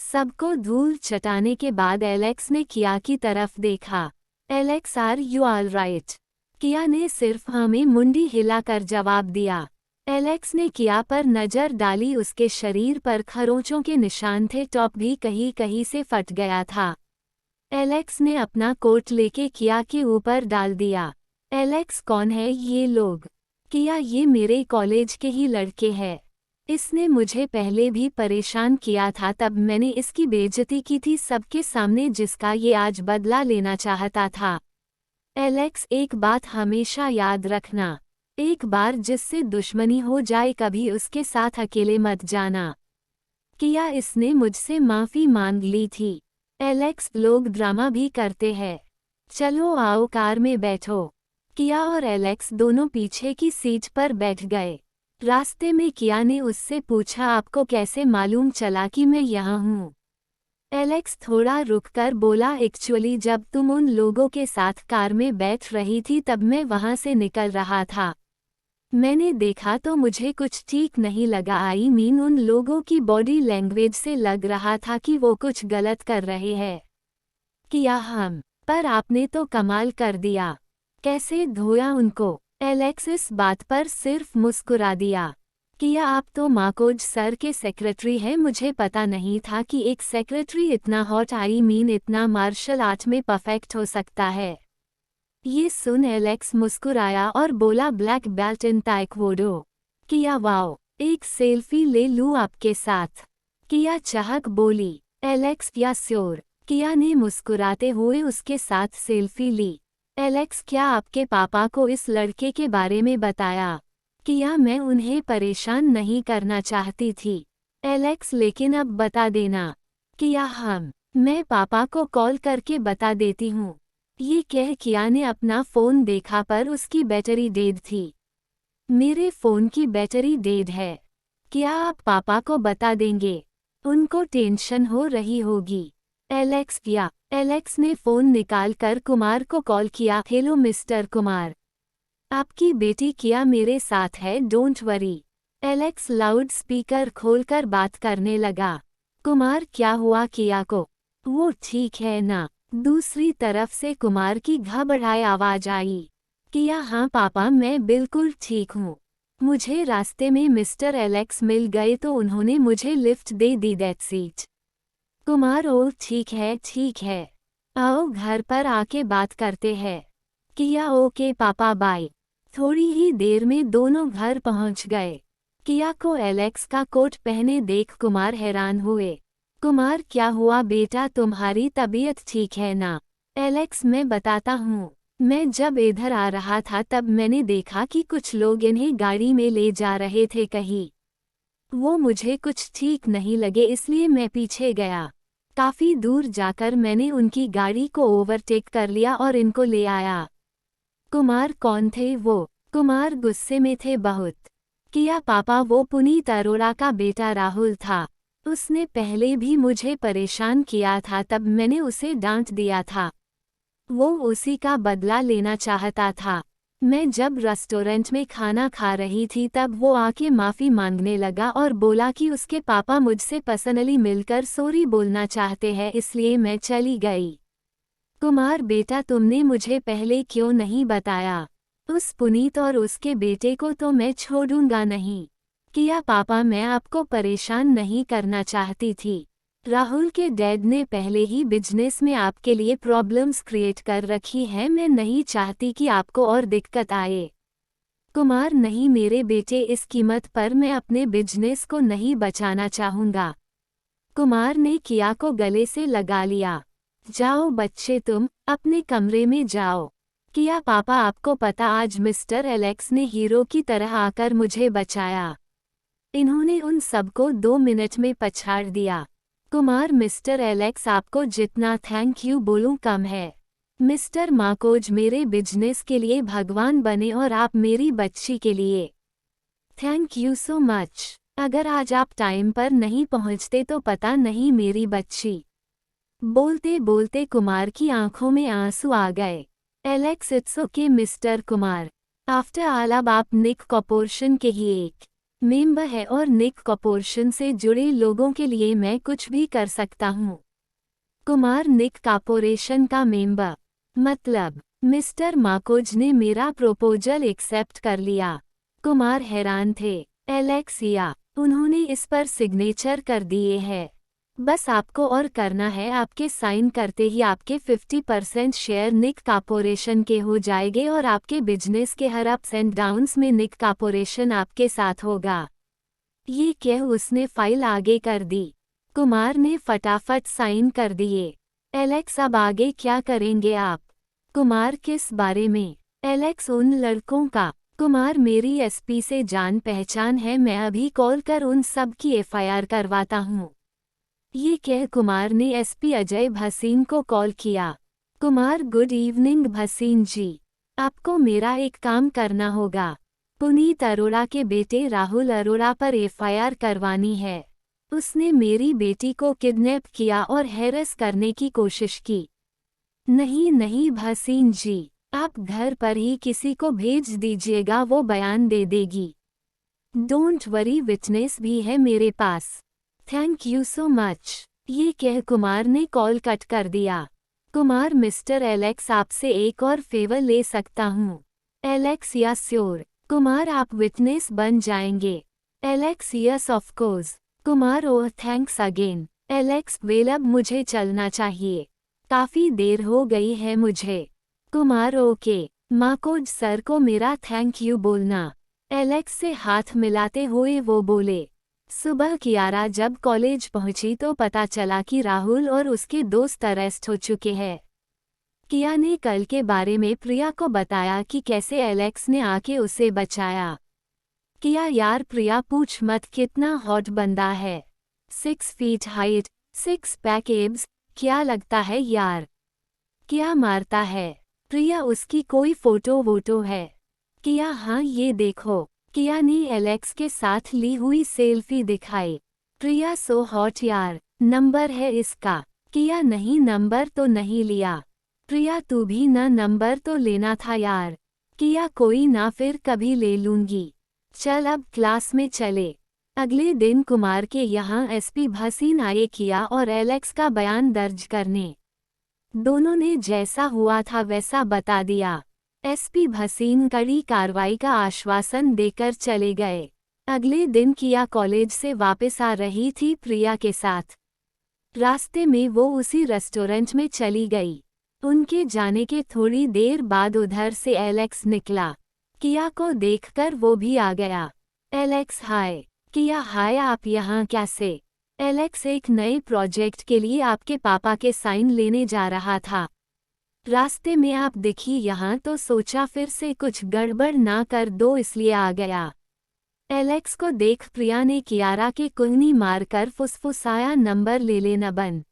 सबको धूल चटाने के बाद एलेक्स ने किया की तरफ देखा। Alex are you all right? Kiya ने सिर्फ हमें मुंडी हिलाकर जवाब दिया। एलेक्स ने किया पर नजर डाली, उसके शरीर पर खरोंचों के निशान थे, टॉप भी कहीं कहीं से फट गया था। एलेक्स ने अपना कोट लेके किया के ऊपर डाल दिया। एलेक्स कौन है ये लोग? किया ये मेरे कॉलेज के ही लड़के हैं। इसने मुझे पहले भी परेशान किया था, तब मैंने इसकी बेइज्जती की थी सबके सामने, जिसका ये आज बदला लेना चाहता था। एलेक्स एक बात हमेशा याद रखना, एक बार जिससे दुश्मनी हो जाए कभी उसके साथ अकेले मत जाना। किया इसने मुझसे माफ़ी मांग ली थी। एलेक्स लोग ड्रामा भी करते हैं। चलो आओ कार में बैठो। किया और एलेक्स दोनों पीछे की सीट पर बैठ गए। रास्ते में किया ने उससे पूछा आपको कैसे मालूम चला कि मैं यहाँ हूँ? एलेक्स थोड़ा रुककर बोला एक्चुअली जब तुम उन लोगों के साथ कार में बैठ रही थी तब मैं वहाँ से निकल रहा था। मैंने देखा तो मुझे कुछ ठीक नहीं लगा, आई मीन उन लोगों की बॉडी लैंग्वेज से लग रहा था कि वो कुछ गलत कर रहे हैं। किया हम, पर आपने तो कमाल कर दिया। कैसे धोया उनको? एलेक्स इस बात पर सिर्फ मुस्कुरा दिया। किया आप तो माकोज सर के सेक्रेटरी हैं, मुझे पता नहीं था कि एक सेक्रेटरी इतना हॉट, आई मीन इतना मार्शल आर्ट में परफेक्ट हो सकता है। ये सुन एलेक्स मुस्कुराया और बोला ब्लैक बेल्ट इन ताइक्वांडो। किया वाओ, एक सेल्फी ले लूं आपके साथ? किया चाहक बोली। एलेक्स या श्योर? किया ने मुस्कुराते हुए उसके साथ सेल्फी ली। एलेक्स क्या आपके पापा को इस लड़के के बारे में बताया? किया मैं उन्हें परेशान नहीं करना चाहती थी। एलेक्स लेकिन अब बता देना। किया मैं पापा को कॉल करके बता देती हूँ। ये कह किया ने अपना फ़ोन देखा पर उसकी बैटरी डेड थी। मेरे फ़ोन की बैटरी डेड है। क्या आप पापा को बता देंगे? उनको टेंशन हो रही होगी। एलेक्स किया। एलेक्स ने फ़ोन निकालकर कुमार को कॉल किया। हेलो मिस्टर कुमार, आपकी बेटी किया मेरे साथ है, don't worry. Alex loud speaker खोलकर बात करने लगा। कुमार क्या हुआ किया को? वो ठीक है ना? दूसरी तरफ से कुमार की घबराई आवाज आई। किया हाँ पापा मैं बिल्कुल ठीक हूँ। मुझे रास्ते में मिस्टर एलेक्स मिल गए तो उन्होंने मुझे लिफ्ट दे दी, दैट्स इट। कुमार ओ ठीक है, आओ घर पर आके बात करते हैं। किया ओके पापा बाय। थोड़ी ही देर में दोनों घर पहुंच गए। किया को एलेक्स का कोट पहने देख कुमार हैरान हुए। कुमार क्या हुआ बेटा, तुम्हारी तबीयत ठीक है ना? एलेक्स मैं बताता हूँ। मैं जब इधर आ रहा था तब मैंने देखा कि कुछ लोग इन्हें गाड़ी में ले जा रहे थे कहीं। वो मुझे कुछ ठीक नहीं लगे इसलिए मैं पीछे गया। काफी दूर जाकर मैंने उनकी गाड़ी को ओवरटेक कर लिया और इनको ले आया। कुमार कौन थे वो? कुमार गुस्से में थे बहुत। किया पापा वो पुनीत अरोड़ा का बेटा राहुल था। उसने पहले भी मुझे परेशान किया था, तब मैंने उसे डांट दिया था। वो उसी का बदला लेना चाहता था। मैं जब रेस्टोरेंट में खाना खा रही थी तब वो आके माफ़ी मांगने लगा और बोला कि उसके पापा मुझसे पर्सनली मिलकर सॉरी बोलना चाहते हैं, इसलिए मैं चली गई। कुमार बेटा तुमने मुझे पहले क्यों नहीं बताया? उस पुनीत और उसके बेटे को तो मैं छोड़ूंगा नहीं। किया पापा मैं आपको परेशान नहीं करना चाहती थी। राहुल के डैड ने पहले ही बिजनेस में आपके लिए प्रॉब्लम्स क्रिएट कर रखी हैं, मैं नहीं चाहती कि आपको और दिक्कत आए। कुमार नहीं मेरे बेटे, इस कीमत पर मैं अपने बिजनेस को नहीं बचाना चाहूँगा। कुमार ने किया को गले से लगा लिया। जाओ बच्चे तुम अपने कमरे में जाओ। किया पापा आपको पता आज मिस्टर एलेक्स ने हीरो की तरह आकर मुझे बचाया। इन्होंने उन सबको 2 मिनट में पछाड़ दिया। कुमार मिस्टर एलेक्स आपको जितना थैंक यू बोलूं कम है। मिस्टर माकोज मेरे बिजनेस के लिए भगवान बने और आप मेरी बच्ची के लिए। Thank you so much. अगर आज आप टाइम पर नहीं पहुंचते तो पता नहीं मेरी बच्ची। बोलते बोलते कुमार की आंखों में आंसू आ गए। Alex it's okay mister Kumar. After all अब आप निक कॉर्पोरेशन के ही एक मेंबर है और निक कॉर्पोरेशन से जुड़े लोगों के लिए मैं कुछ भी कर सकता हूँ। कुमार निक कॉर्पोरेशन का मेंबर मतलब? मिस्टर माकोज ने मेरा प्रपोजल एक्सेप्ट कर लिया। कुमार हैरान थे। एलेक्स या उन्होंने इस पर सिग्नेचर कर दिए हैं। बस आपको और करना है, आपके साइन करते ही आपके 50% शेयर निक कॉर्पोरेशन के हो जाएंगे और आपके बिजनेस के हर अप्स एंड डाउन्स में निक कॉर्पोरेशन आपके साथ होगा। ये कह उसने फाइल आगे कर दी। कुमार ने फटाफट साइन कर दिए। एलेक्स अब आगे क्या करेंगे आप? कुमार किस बारे में? एलेक्स उन लड़कों का। कुमार मेरी एसपी से जान पहचान है, मैं अभी कॉल कर उन सब की एफआईआर करवाता हूँ। ये कह कुमार ने एसपी अजय भसीन को कॉल किया। कुमार गुड इवनिंग भसीन जी, आपको मेरा एक काम करना होगा। पुनीत अरोड़ा के बेटे राहुल अरोड़ा पर एफआईआर करवानी है। उसने मेरी बेटी को किडनैप किया और हैरेस करने की कोशिश की। नहीं नहीं भसीन जी, आप घर पर ही किसी को भेज दीजिएगा, वो बयान दे देगी। डोंट वरी विटनेस भी है मेरे पास। Thank you so much. ये कह कुमार ने कॉल कट कर दिया। कुमार मिस्टर एलेक्स आपसे एक और फेवर ले सकता हूँ। Alex yes sure. कुमार आप विटनेस बन जाएंगे। Alex yes of course. Kumar oh thanks again. Alex well अब मुझे चलना चाहिए, काफी देर हो गई है मुझे। कुमार ओके। माकोज सर को मेरा थैंक यू बोलना। एलेक्स से हाथ मिलाते हुए वो बोले। सुबह कियारा जब कॉलेज पहुंची तो पता चला कि राहुल और उसके दोस्त अरेस्ट हो चुके हैं। किया ने कल के बारे में प्रिया को बताया कि कैसे एलेक्स ने आके उसे बचाया। किया यार प्रिया पूछ मत, कितना हॉट बंदा है। 6 फीट हाइट, 6 पैक एब्स, क्या लगता है यार? किया मारता है। प्रिया उसकी कोई फोटो वोटो है? किया हाँ ये देखो। किया ने एलेक्स के साथ ली हुई सेल्फी दिखाई। प्रिया सो हॉट यार, नंबर है इसका? किया नहीं नंबर तो नहीं लिया। प्रिया तू भी ना नंबर तो लेना था यार। किया कोई ना फिर कभी ले लूंगी। चल अब क्लास में चले। अगले दिन कुमार के यहाँ एसपी भसीन आए किया और एलेक्स का बयान दर्ज करने। दोनों ने जैसा हुआ था वैसा बता दिया। एसपी भसीन कड़ी कार्रवाई का आश्वासन देकर चले गए। अगले दिन किया कॉलेज से वापस आ रही थी प्रिया के साथ। रास्ते में वो उसी रेस्टोरेंट में चली गई। उनके जाने के थोड़ी देर बाद उधर से एलेक्स निकला। किया को देखकर वो भी आ गया। एलेक्स हाय। किया हाय, आप यहाँ कैसे? एलेक्स एक नए प्रोजेक्ट के लिए आपके पापा के साइन लेने जा रहा था। रास्ते में आप दिखी यहाँ तो सोचा फिर से कुछ गड़बड़ ना कर दो इसलिए आ गया। एलेक्स को देख प्रिया ने कियारा के कुहनी मारकर फुसफुसाया, नंबर ले लेना बन।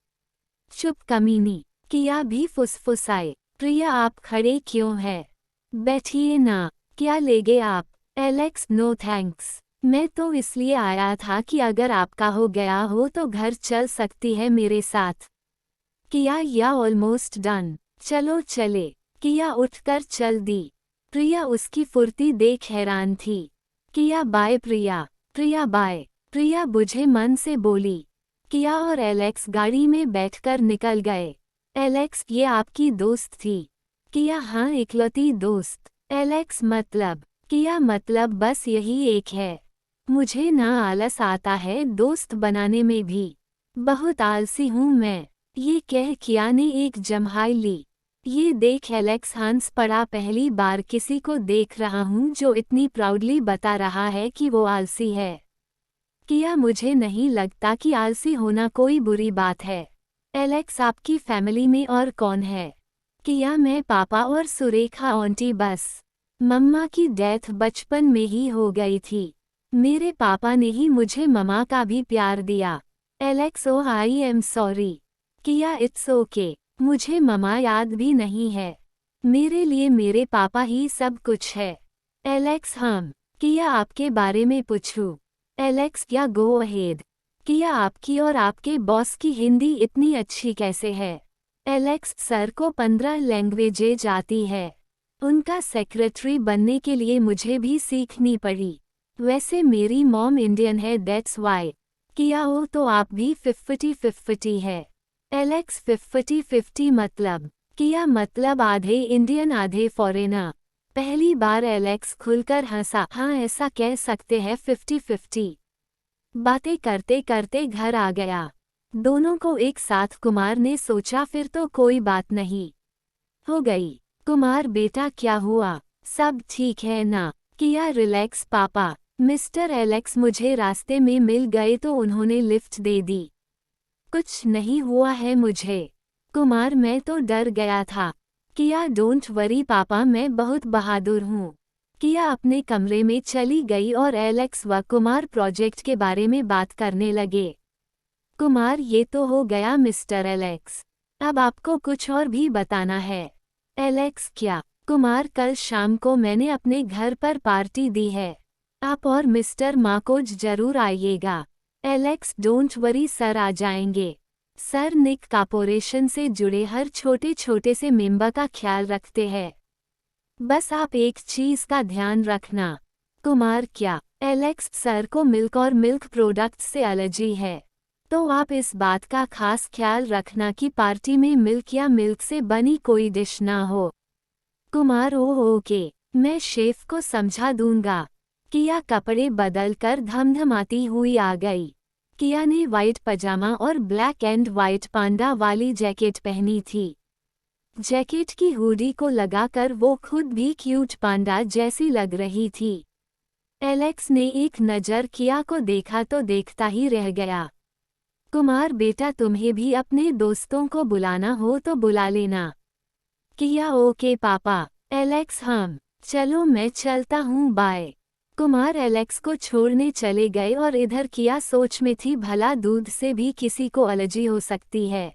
चुप कमीनी। किया भी फुसफुसाए। प्रिया आप खड़े क्यों हैं? बैठिए ना। क्या लेगे आप? Alex no thanks. मैं तो इसलिए आया था कि अगर आपका हो गया हो तो घर चल सकती है मेरे साथ। किया या ऑलमोस्ट डन। चलो चले। किया उठकर चल दी। प्रिया उसकी फुर्ती देख हैरान थी। किया बाय प्रिया। प्रिया बाय। प्रिया बुझे मन से बोली। किया और एलेक्स गाड़ी में बैठकर निकल गए। एलेक्स ये आपकी दोस्त थी? किया हाँ, इकलौती दोस्त। एलेक्स मतलब? किया मतलब बस यही एक है। मुझे ना आलस आता है दोस्त बनाने में भी। बहुत आलसी हूँ मैं। ये कह किया ने एक जम्हाई ली। ये देख एलेक्स हंस पड़ा, पहली बार किसी को देख रहा हूँ जो इतनी प्राउडली बता रहा है कि वो आलसी है। किया मुझे नहीं लगता कि आलसी होना कोई बुरी बात है। एलेक्स आपकी फैमिली में और कौन है? किया मैं, पापा और सुरेखा आंटी बस। मम्मा की डेथ बचपन में ही हो गई थी। मेरे पापा ने ही मुझे मम्मा का भी प्यार दिया। Alex oh I am sorry. किया इट्स ओके। मुझे मम्मा याद भी नहीं है। मेरे लिए मेरे पापा ही सब कुछ है। एलेक्स हम। किया आपके बारे में पूछूं? एलेक्स या गो अहेड। किया आपकी और आपके बॉस की हिंदी इतनी अच्छी कैसे है? एलेक्स सर को 15 लैंग्वेजेज आती है। उनका सेक्रेटरी बनने के लिए मुझे भी सीखनी पड़ी। वैसे मेरी मॉम इंडियन है दैट्स वाई। किया हो तो आप भी 50-50 है। एलेक्स 50-50 मतलब? किया मतलब आधे इंडियन आधे फॉरेनर। पहली बार एलेक्स खुलकर हंसा। हाँ ऐसा कह सकते हैं 50-50। बातें करते करते घर आ गया। दोनों को एक साथ कुमार ने सोचा फिर तो कोई बात नहीं। हो गई। कुमार बेटा क्या हुआ? सब ठीक है ना? किया रिलैक्स पापा। मिस्टर एलेक्स मुझे रास्ते में मिल गए तो उन्होंने लिफ्ट दे दी। कुछ नहीं हुआ है मुझे। कुमार मैं तो डर गया था। किया डोंट वरी पापा, मैं बहुत बहादुर हूँ। किया अपने कमरे में चली गई और एलेक्स व कुमार प्रोजेक्ट के बारे में बात करने लगे। कुमार ये तो हो गया मिस्टर एलेक्स। अब आपको कुछ और भी बताना है। एलेक्स क्या? कुमार कल शाम को मैंने अपने घर पर पार्टी दी है। आप और मिस्टर माकोज जरूर आइएगा। एलेक्स डोंट वरी सर आ जाएंगे। सर निक कॉर्पोरेशन से जुड़े हर छोटे छोटे से मेंबर का ख्याल रखते हैं। बस आप एक चीज का ध्यान रखना। कुमार क्या? एलेक्स सर को मिल्क और मिल्क प्रोडक्ट्स से एलर्जी है, तो आप इस बात का खास ख्याल रखना कि पार्टी में मिल्क या मिल्क से बनी कोई डिश ना हो। कुमार ओह ओके, मैं शेफ को समझा दूंगा। किया कपड़े बदलकर धमधमाती हुई आ गई। किया ने वाइट पजामा और ब्लैक एंड वाइट पांडा वाली जैकेट पहनी थी। जैकेट की हुडी को लगाकर वो खुद भी क्यूट पांडा जैसी लग रही थी। एलेक्स ने एक नज़र किया को देखा तो देखता ही रह गया। कुमार बेटा तुम्हें भी अपने दोस्तों को बुलाना हो तो बुला लेना। किया ओके पापा। एलेक्स हम। चलो मैं चलता हूँ बाय। कुमार एलेक्स को छोड़ने चले गए और इधर किया सोच में थी भला दूध से भी किसी को एलर्जी हो सकती है।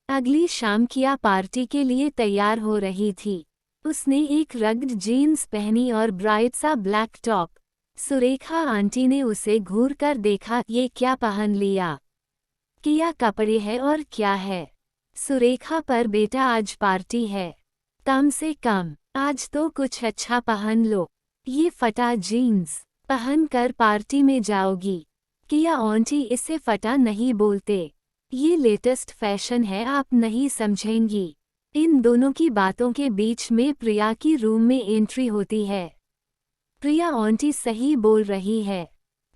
अगली शाम किया पार्टी के लिए तैयार हो रही थी। उसने एक रग्ड जीन्स पहनी और ब्राइट सा ब्लैक टॉप। सुरेखा आंटी ने उसे घूर कर देखा, ये क्या पहन लिया? किया कपड़े है और क्या है? सुरेखा पर बेटा आज पार्टी है, कम से कम आज तो कुछ अच्छा पहन लो। ये फटा जीन्स पहन कर पार्टी में जाओगी? किया आंटी इसे फटा नहीं बोलते, ये लेटेस्ट फैशन है, आप नहीं समझेंगी। इन दोनों की बातों के बीच में प्रिया की रूम में एंट्री होती है। प्रिया आंटी सही बोल रही है,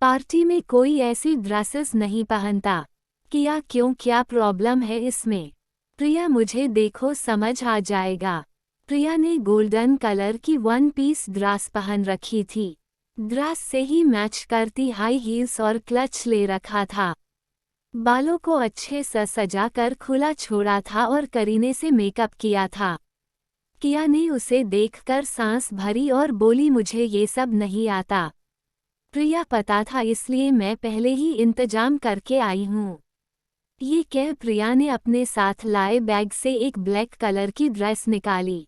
पार्टी में कोई ऐसी ड्रेसेस नहीं पहनता। किया क्यों, क्या प्रॉब्लम है इसमें? प्रिया मुझे देखो समझ आ जाएगा। प्रिया ने गोल्डन कलर की वन पीस ड्रेस पहन रखी थी। ड्रेस से ही मैच करती हाई हील्स और क्लच ले रखा था। बालों को अच्छे से सजा कर खुला छोड़ा था और करीने से मेकअप किया था। किया ने उसे देखकर सांस भरी और बोली, मुझे ये सब नहीं आता। प्रिया, पता था इसलिए मैं पहले ही इंतजाम करके आई हूँ। ये कह प्रिया ने अपने साथ लाए बैग से एक ब्लैक कलर की ड्रेस निकाली।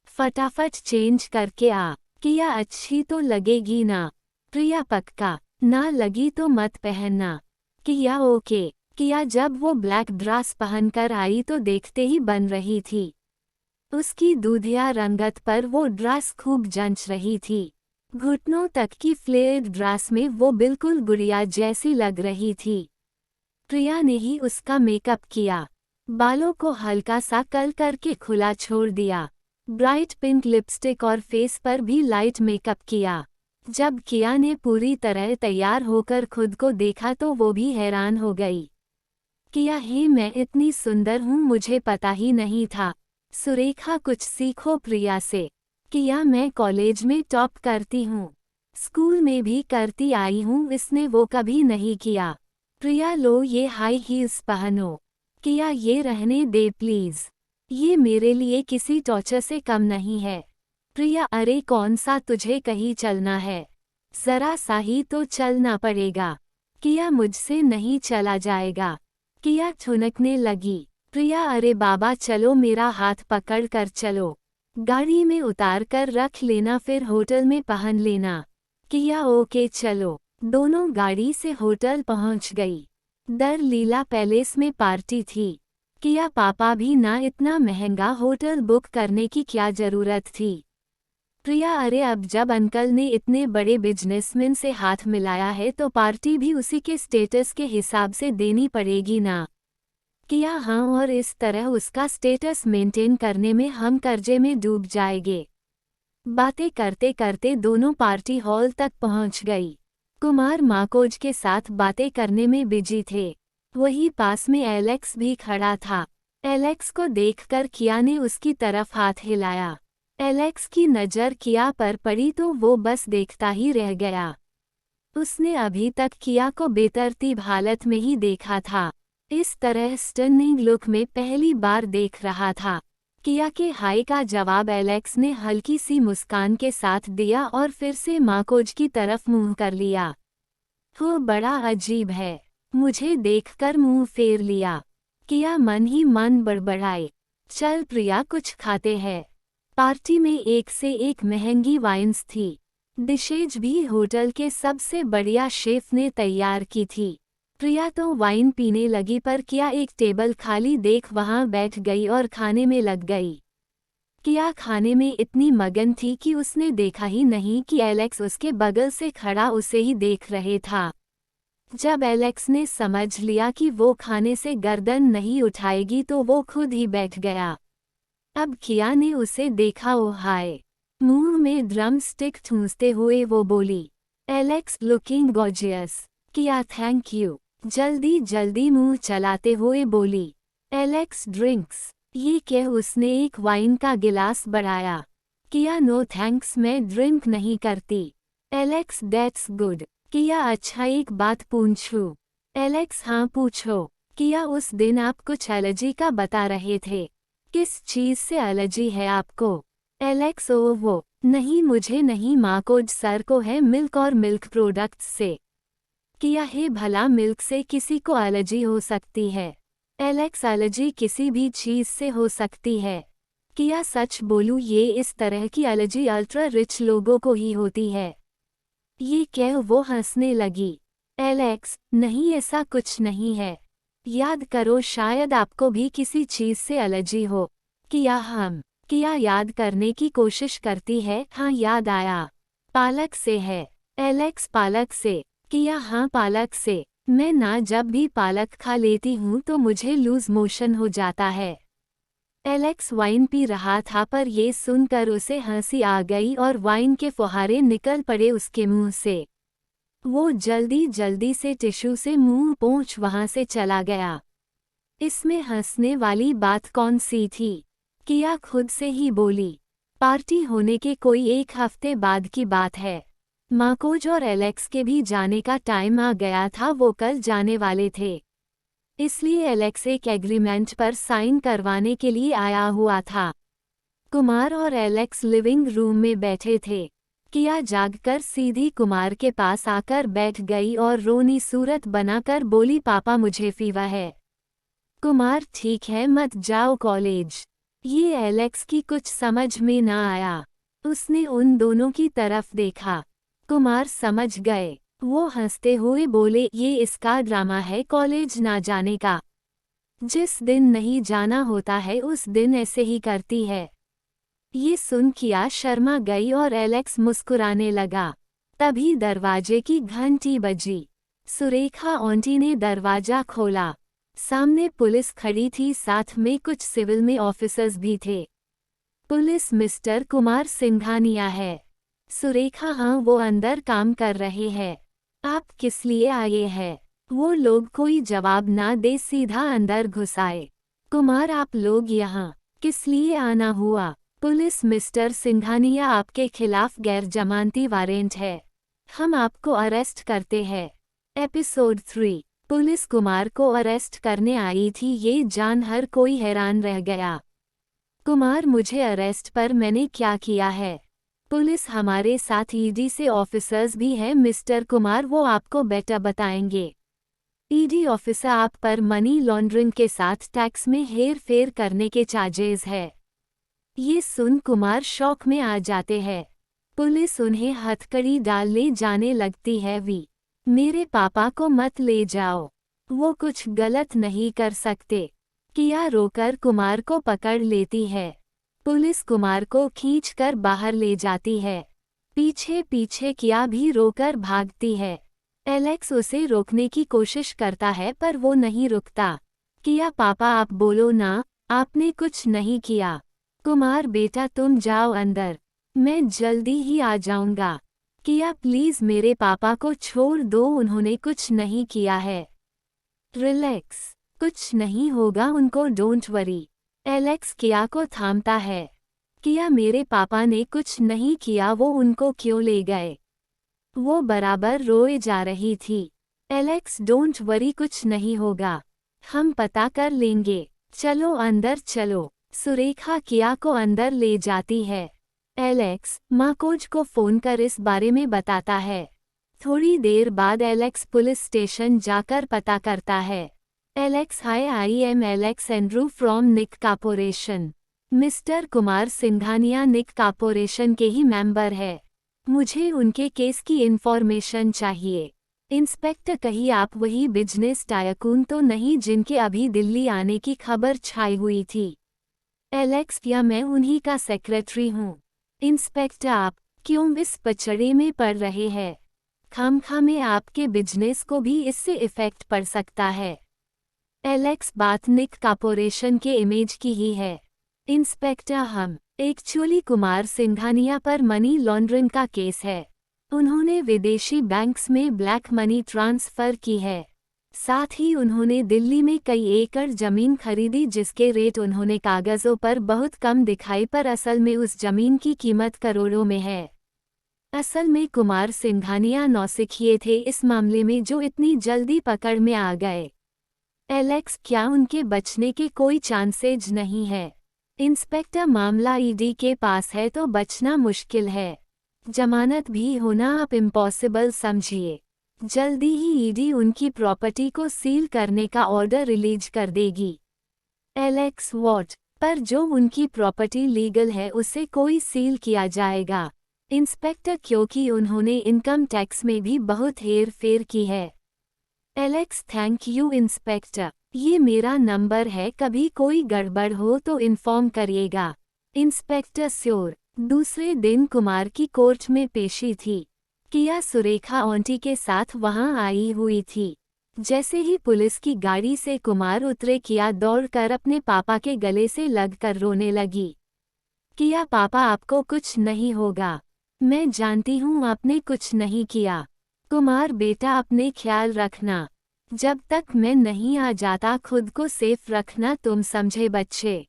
फटाफट चेंज करके आ। किया, अच्छी तो लगेगी ना? प्रिया, पक्का, ना लगी तो मत पहनना। किया, ओके। किया जब वो ब्लैक ड्रेस पहनकर आई तो देखते ही बन रही थी। उसकी दूधिया रंगत पर वो ड्रेस खूब जंच रही थी। घुटनों तक की फ्लेयर्ड ड्रेस में वो बिल्कुल गुड़िया जैसी लग रही थी। प्रिया ने ही उसका मेकअप किया। बालों को हल्का सा कर्ल करके खुला छोड़ दिया। ब्राइट पिंक लिपस्टिक और फेस पर भी लाइट मेकअप किया। जब किया ने पूरी तरह तैयार होकर खुद को देखा तो वो भी हैरान हो गई। किया, हे मैं इतनी सुंदर हूँ, मुझे पता ही नहीं था। सुरेखा, कुछ सीखो प्रिया से। किया, मैं कॉलेज में टॉप करती हूँ, स्कूल में भी करती आई हूँ, इसने वो कभी नहीं किया। प्रिया, लो ये हाई हील्स पहनो। किया, ये रहने दे प्लीज, ये मेरे लिए किसी टॉर्चर से कम नहीं है। प्रिया, अरे कौन सा तुझे कहीं चलना है, जरा सा ही तो चलना पड़ेगा। किया, मुझसे नहीं चला जाएगा। किया ठुनकने लगी। प्रिया, अरे बाबा चलो, मेरा हाथ पकड़ कर चलो, गाड़ी में उतार कर रख लेना, फिर होटल में पहन लेना। किया, ओके चलो। दोनों गाड़ी से होटल पहुंच गई। दर लीला पैलेस में पार्टी थी। किया, पापा भी ना, इतना महंगा होटल बुक करने की क्या जरूरत थी? प्रिया, अरे अब जब अंकल ने इतने बड़े बिजनेसमैन से हाथ मिलाया है तो पार्टी भी उसी के स्टेटस के हिसाब से देनी पड़ेगी ना। किया, हाँ, और इस तरह उसका स्टेटस मेंटेन करने में हम कर्जे में डूब जाएंगे। बातें करते करते दोनों पार्टी हॉल तक पहुंच गई। कुमार माकोज के साथ बातें करने में बिजी थे। वहीं पास में एलेक्स भी खड़ा था। एलेक्स को देखकर किया ने उसकी तरफ हाथ हिलाया। एलेक्स की नज़र किया पर पड़ी तो वो बस देखता ही रह गया। उसने अभी तक किया को बेतरतीब हालत में ही देखा था। इस तरह स्टनिंग लुक में पहली बार देख रहा था। किया के हाय का जवाब एलेक्स ने हल्की सी मुस्कान के साथ दिया और फिर से माकोज की तरफ मुंह कर लिया। वो बड़ा अजीब है, मुझे देखकर मुंह फेर लिया। किया मन ही मन बड़बड़ाए। चल प्रिया, कुछ खाते हैं। पार्टी में एक से एक महंगी वाइन्स थी। डिशेज भी होटल के सबसे बढ़िया शेफ ने तैयार की थी। प्रिया तो वाइन पीने लगी पर किया एक टेबल खाली देख वहां बैठ गई और खाने में लग गई। किया खाने में इतनी मगन थी कि उसने देखा ही नहीं कि एलेक्स उसके बगल से खड़ा उसे ही देख रहे था। जब एलेक्स ने समझ लिया कि वो खाने से गर्दन नहीं उठाएगी तो वो खुद ही बैठ गया। अब किया ने उसे देखा, ओ हाय, मुंह में ड्रम स्टिक ठूंसते हुए वो बोली, एलेक्स लुकिंग गॉर्जियस। किया, थैंक यू, जल्दी जल्दी मुंह चलाते हुए बोली। Alex drinks. ये कह उसने एक वाइन का गिलास बढ़ाया। किया, नो थैंक्स, मैं ड्रिंक नहीं करती। Alex, that's good. किया, अच्छा एक बात पूछूं? एलेक्स, हाँ पूछो। किया, उस दिन आप कुछ एलर्जी का बता रहे थे, किस चीज़ से एलर्जी है आपको? एलेक्स, ओ वो नहीं, मुझे नहीं, माकोज सर को है, मिल्क और मिल्क प्रोडक्ट्स से। किया, है भला मिल्क से किसी को एलर्जी हो सकती है? एलेक्स, एलर्जी किसी भी चीज़ से हो सकती है। किया, सच बोलूं, ये इस तरह की एलर्जी अल्ट्रा रिच लोगों को ही होती है। ये कह वो हंसने लगी। एलेक्स, नहीं ऐसा कुछ नहीं है, याद करो, शायद आपको भी किसी चीज़ से एलर्जी हो। किया याद करने की कोशिश करती है। हाँ याद आया, पालक से है। एलेक्स, पालक से? किया, हाँ पालक से। मैं ना जब भी पालक खा लेती हूँ तो मुझे लूज मोशन हो जाता है। एलेक्स वाइन पी रहा था पर ये सुनकर उसे हंसी आ गई और वाइन के फुहारे निकल पड़े उसके मुंह से। वो जल्दी जल्दी से टिश्यू से मुंह पोंछ वहां से चला गया। इसमें हंसने वाली बात कौन सी थी? किया खुद से ही बोली। पार्टी होने के कोई 1 हफ्ते बाद की बात है। माकोज और एलेक्स के भी जाने का टाइम आ गया था, वो कल जाने वाले थे। इसलिए एलेक्स एक एग्रीमेंट पर साइन करवाने के लिए आया हुआ था। कुमार और एलेक्स लिविंग रूम में बैठे थे। किया जागकर सीधी कुमार के पास आकर बैठ गई और रोनी सूरत बनाकर बोली, पापा मुझे फीवर है। कुमार, ठीक है मत जाओ कॉलेज। ये एलेक्स की कुछ समझ में ना आया। उसने उन दोनों की तरफ देखा। कुमार समझ गए। वो हंसते हुए बोले, ये इसका ड्रामा है कॉलेज ना जाने का। जिस दिन नहीं जाना होता है उस दिन ऐसे ही करती है। ये सुन किया शर्मा गई और एलेक्स मुस्कुराने लगा। तभी दरवाजे की घंटी बजी। सुरेखा आंटी ने दरवाजा खोला। सामने पुलिस खड़ी थी, साथ में कुछ सिविल में ऑफिसर्स भी थे। पुलिस मिस्टर कुमार सिंघानिया है। सुरेखा, हाँ वो अंदर काम कर रहे हैं। आप किस लिए आए हैं? वो लोग कोई जवाब ना दे सीधा अंदर घुस आए। कुमार, आप लोग यहाँ किस लिए आना हुआ? पुलिस मिस्टर सिंघानिया, आपके खिलाफ गैर जमानती वारंट है। हम आपको अरेस्ट करते हैं। एपिसोड 3। पुलिस कुमार को अरेस्ट करने आई थी, ये जान हर कोई हैरान रह गया। कुमार, मुझे अरेस्ट पर मैंने क्या किया है? पुलिस, हमारे साथ ईडी से ऑफिसर्स भी हैं मिस्टर कुमार, वो आपको बेटर बताएंगे। ईडी ऑफिसर, आप पर मनी लॉन्ड्रिंग के साथ टैक्स में हेर फेर करने के चार्जेस है। ये सुन कुमार शौक में आ जाते हैं। पुलिस उन्हें हथकड़ी डालने जाने लगती है। मेरे पापा को मत ले जाओ, वो कुछ गलत नहीं कर सकते। किया रोकर कुमार को पकड़ लेती है। पुलिस कुमार को खींचकर बाहर ले जाती है। पीछे पीछे किया भी रोकर भागती है। एलेक्स उसे रोकने की कोशिश करता है पर वो नहीं रुकता। किया, पापा आप बोलो ना, आपने कुछ नहीं किया। कुमार, बेटा तुम जाओ अंदर, मैं जल्दी ही आ जाऊंगा। किया, प्लीज मेरे पापा को छोड़ दो, उन्होंने कुछ नहीं किया है। रिलैक्स, कुछ नहीं होगा उनको, डोंट वरी। एलेक्स किया को थामता है। किया, मेरे पापा ने कुछ नहीं किया, वो उनको क्यों ले गए? वो बराबर रोए जा रही थी। एलेक्स, डोंट वरी, कुछ नहीं होगा, हम पता कर लेंगे, चलो अंदर चलो। सुरेखा किया को अंदर ले जाती है। एलेक्स माकोज को फोन कर इस बारे में बताता है। थोड़ी देर बाद एलेक्स पुलिस स्टेशन जाकर पता करता है। Alex, hi, I am Alex Andrew from Nick corporation. Mister Kumar Singhania Nick corporation के ही मेंबर है। मुझे उनके केस की इंफॉर्मेशन चाहिए। इंस्पेक्टर, कहीं आप वही बिजनेस टायकून तो नहीं जिनके अभी दिल्ली आने की खबर छाई हुई थी? एलेक्स, या मैं उन्हीं का सेक्रेटरी हूँ। इंस्पेक्टर, आप क्यों इस पचड़े में पड़ रहे हैं? खामखा में आपके बिजनेस को भी इससे इफेक्ट पड़ सकता है। एलेक्स, बात निक कॉर्पोरेशन के इमेज की ही है। इंस्पेक्टर, हम एक्चुअली कुमार सिंघानिया पर मनी लॉन्ड्रिंग का केस है। उन्होंने विदेशी बैंक्स में ब्लैक मनी ट्रांसफर की है। साथ ही उन्होंने दिल्ली में कई एकड़ जमीन खरीदी जिसके रेट उन्होंने कागजों पर बहुत कम दिखाई पर असल में उस जमीन की कीमत करोड़ों में है। असल में कुमार सिंघानिया नौसिखिए थे इस मामले में जो इतनी जल्दी पकड़ में आ गए। एलेक्स, क्या उनके बचने के कोई चांसेज नहीं है? इंस्पेक्टर, मामला ईडी के पास है तो बचना मुश्किल है। जमानत भी होना आप इम्पॉसिबल समझिए। जल्दी ही ईडी उनकी प्रॉपर्टी को सील करने का ऑर्डर रिलीज कर देगी। Alex, what? पर जो उनकी प्रॉपर्टी लीगल है उसे कोई सील किया जाएगा। इंस्पेक्टर, क्योंकि उन्होंने इनकम टैक्स में भी बहुत हेर फेर की है। एलेक्स, थैंक यू इंस्पेक्टर, ये मेरा नंबर है, कभी कोई गड़बड़ हो तो इन्फॉर्म करिएगा। Inspector, sure. दूसरे दिन कुमार की कोर्ट में पेशी थी। किया सुरेखा आंटी के साथ वहां आई हुई थी। जैसे ही पुलिस की गाड़ी से कुमार उतरे, किया दौड़कर अपने पापा के गले से लगकर रोने लगी। किया, पापा आपको कुछ नहीं होगा, मैं जानती हूँ आपने कुछ नहीं किया। कुमार बेटा अपने ख्याल रखना। जब तक मैं नहीं आ जाता खुद को सेफ रखना, तुम समझे बच्चे?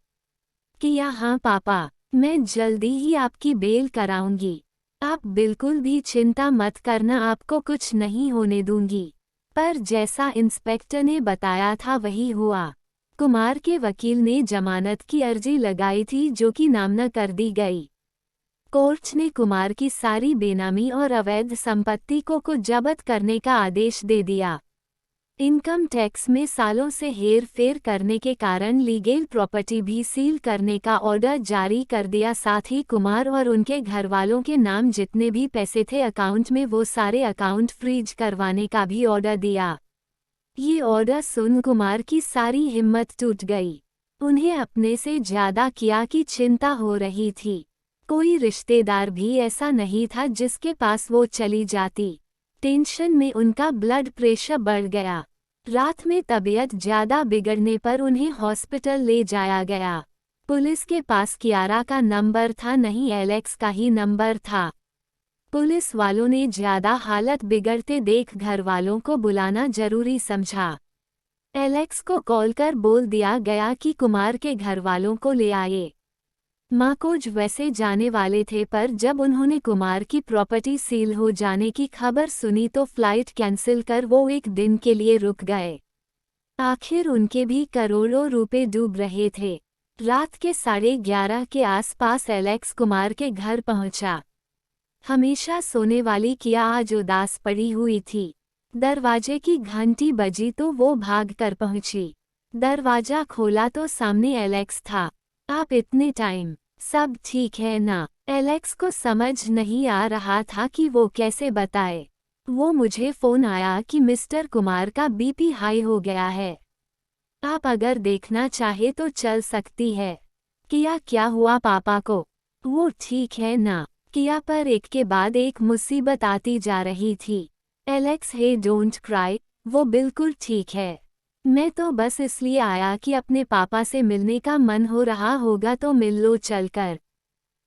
किया हाँ पापा, मैं जल्दी ही आपकी बेल कराऊंगी। आप बिल्कुल भी चिंता मत करना, आपको कुछ नहीं होने दूंगी। पर जैसा इंस्पेक्टर ने बताया था वही हुआ। कुमार के वकील ने जमानत की अर्जी लगाई थी जो कि नामना कर दी गई। कोर्ट ने कुमार की सारी बेनामी और अवैध संपत्ति को जब्त करने का आदेश दे दिया। इनकम टैक्स में सालों से हेर फेर करने के कारण लीगल प्रॉपर्टी भी सील करने का ऑर्डर जारी कर दिया। साथ ही कुमार और उनके घरवालों के नाम जितने भी पैसे थे अकाउंट में वो सारे अकाउंट फ्रीज करवाने का भी ऑर्डर दिया। ये ऑर्डर सुन कुमार की सारी हिम्मत टूट गई। उन्हें अपने से ज्यादा किया की चिंता हो रही थी। कोई रिश्तेदार भी ऐसा नहीं था जिसके पास वो चली जाती। टेंशन में उनका ब्लड प्रेशर बढ़ गया। रात में तबीयत ज्यादा बिगड़ने पर उन्हें हॉस्पिटल ले जाया गया। पुलिस के पास कियारा का नंबर था नहीं, एलेक्स का ही नंबर था। पुलिस वालों ने ज्यादा हालत बिगड़ते देख घर वालों को बुलाना जरूरी समझा। एलेक्स को कॉल कर बोल दिया गया कि कुमार के घर वालों को ले आए। माकोज वैसे जाने वाले थे, पर जब उन्होंने कुमार की प्रॉपर्टी सील हो जाने की खबर सुनी तो फ्लाइट कैंसिल कर वो एक दिन के लिए रुक गए। आखिर उनके भी करोड़ों रुपए डूब रहे थे। रात के 11:30 के आसपास एलेक्स कुमार के घर पहुंचा। हमेशा सोने वाली किया आज उदास पड़ी हुई थी। दरवाजे की घंटी बजी तो वो भाग कर पहुंची। दरवाजा खोला तो सामने एलेक्स था। आप इतने टाइम, सब ठीक है ना? एलेक्स को समझ नहीं आ रहा था कि वो कैसे बताए। वो मुझे फोन आया कि मिस्टर कुमार का बीपी हाई हो गया है। आप अगर देखना चाहे तो चल सकती है। किया क्या हुआ पापा को? वो ठीक है ना? किया पर एक के बाद एक मुसीबत आती जा रही थी। एलेक्स हे डोंट क्राई, वो बिल्कुल ठीक है। मैं तो बस इसलिए आया कि अपने पापा से मिलने का मन हो रहा होगा तो मिल लो चलकर।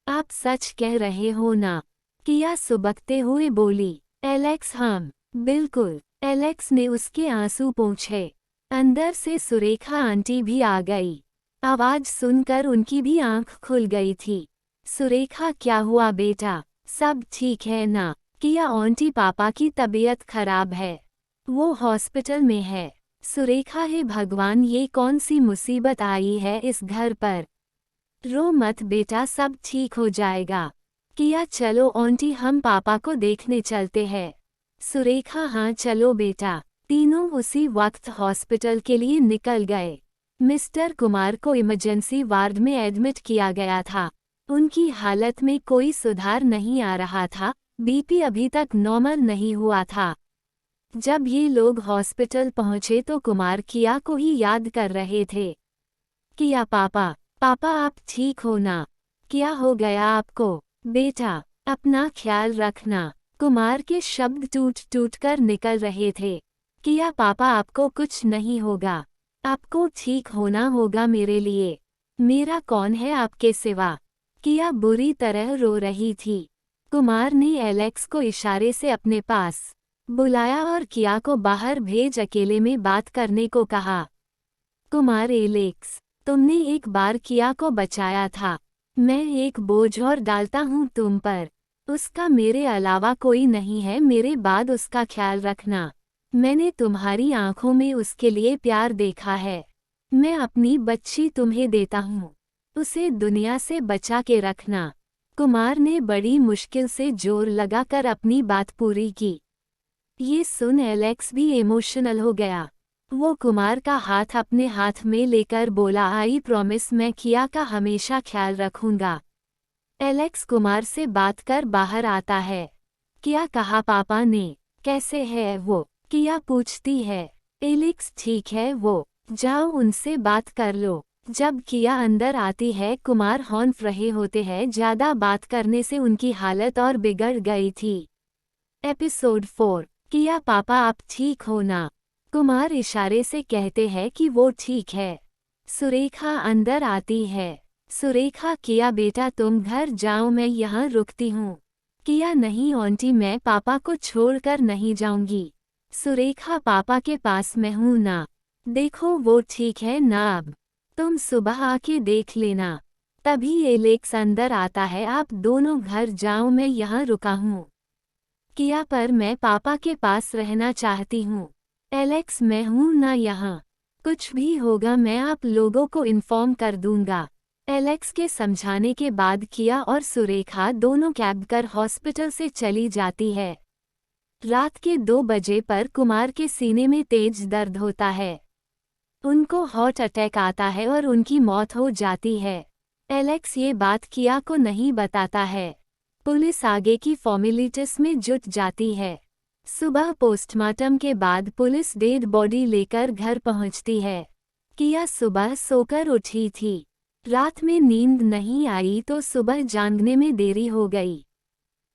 आप सच कह रहे हो ना? किया सुबकते हुए बोली। एलेक्स हाँ बिल्कुल। एलेक्स ने उसके आंसू पोंछे। अंदर से सुरेखा आंटी भी आ गई। आवाज सुनकर उनकी भी आंख खुल गई थी। सुरेखा क्या हुआ बेटा, सब ठीक है ना? किया आंटी पापा की तबीयत खराब है, वो हॉस्पिटल में है। सुरेखा हे भगवान, ये कौन सी मुसीबत आई है इस घर पर। रो मत बेटा, सब ठीक हो जाएगा। किया चलो आंटी हम पापा को देखने चलते हैं। सुरेखा हाँ चलो बेटा। तीनों उसी वक्त हॉस्पिटल के लिए निकल गए। मिस्टर कुमार को इमरजेंसी वार्ड में एडमिट किया गया था। उनकी हालत में कोई सुधार नहीं आ रहा था, बीपी अभी तक नॉर्मल नहीं हुआ था। जब ये लोग हॉस्पिटल पहुंचे तो कुमार किया को ही याद कर रहे थे। किया पापा, पापा आप ठीक हो ना? क्या हो गया आपको? बेटा अपना ख्याल रखना। कुमार के शब्द टूट टूट कर निकल रहे थे। किया पापा आपको कुछ नहीं होगा, आपको ठीक होना होगा मेरे लिए। मेरा कौन है आपके सिवा? किया बुरी तरह रो रही थी। कुमार ने एलेक्स को इशारे से अपने पास बुलाया और किया को बाहर भेज अकेले में बात करने को कहा। कुमार एलेक्स, तुमने एक बार किया को बचाया था, मैं एक बोझ और डालता हूँ तुम पर। उसका मेरे अलावा कोई नहीं है, मेरे बाद उसका ख्याल रखना। मैंने तुम्हारी आंखों में उसके लिए प्यार देखा है। मैं अपनी बच्ची तुम्हें देता हूँ, उसे दुनिया से बचा के रखना। कुमार ने बड़ी मुश्किल से जोर लगाकर अपनी बात पूरी की। ये सुन एलेक्स भी इमोशनल हो गया। वो कुमार का हाथ अपने हाथ में लेकर बोला, आई प्रॉमिस मैं किया का हमेशा ख्याल रखूंगा। एलेक्स कुमार से बात कर बाहर आता है। क्या कहा पापा ने? कैसे है वो? किया पूछती है। एलेक्स ठीक है वो, जाओ उनसे बात कर लो। जब किया अंदर आती है कुमार हॉन्फ रहे होते हैं, ज्यादा बात करने से उनकी हालत और बिगड़ गई थी। एपिसोड 4। किया पापा आप ठीक हो ना? कुमार इशारे से कहते हैं कि वो ठीक है। सुरेखा अंदर आती है। सुरेखा किया बेटा तुम घर जाओ, मैं यहाँ रुकती हूँ। किया नहीं आंटी, मैं पापा को छोड़कर नहीं जाऊंगी। सुरेखा, पापा के पास मैं हूं ना। देखो वो ठीक है ना, अब तुम सुबह आके देख लेना। तभी एलेक्स अंदर आता है। आप दोनों घर जाओ, मैं यहाँ रुका हूँ। किया, पर मैं पापा के पास रहना चाहती हूँ। एलेक्स, मैं हूँ ना यहाँ। कुछ भी होगा मैं आप लोगों को इन्फॉर्म कर दूंगा। एलेक्स के समझाने के बाद किया और सुरेखा दोनों कैब कर हॉस्पिटल से चली जाती है। रात के 2 बजे पर कुमार के सीने में तेज दर्द होता है। उनको हार्ट अटैक आता है और उनकी मौत हो जाती है। एलेक्स ये बात किया को नहीं बताता है। पुलिस आगे की फॉर्मेलिटीज में जुट जाती है। सुबह पोस्टमार्टम के बाद पुलिस डेड बॉडी लेकर घर पहुंचती है। किया सुबह सोकर उठी थी। रात में नींद नहीं आई तो सुबह जागने में देरी हो गई।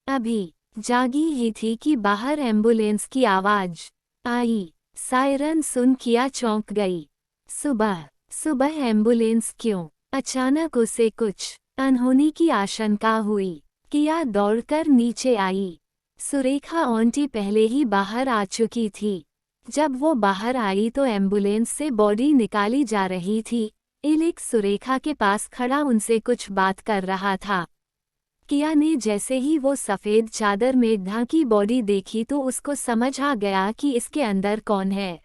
अभी जागी ही थी कि बाहर एम्बुलेंस की आवाज आई। सायरन सुन किया चौंक गई। सुबह सुबह एम्बुलेंस क्यों? अचानक उसे कुछ अनहोनी की आशंका हुई। किया दौड़कर नीचे आई। सुरेखा आंटी पहले ही बाहर आ चुकी थी। जब वो बाहर आई तो एम्बुलेंस से बॉडी निकाली जा रही थी। एलेक्स सुरेखा के पास खड़ा उनसे कुछ बात कर रहा था। किया ने जैसे ही वो सफ़ेद चादर में ढकी बॉडी देखी तो उसको समझ आ गया कि इसके अंदर कौन है।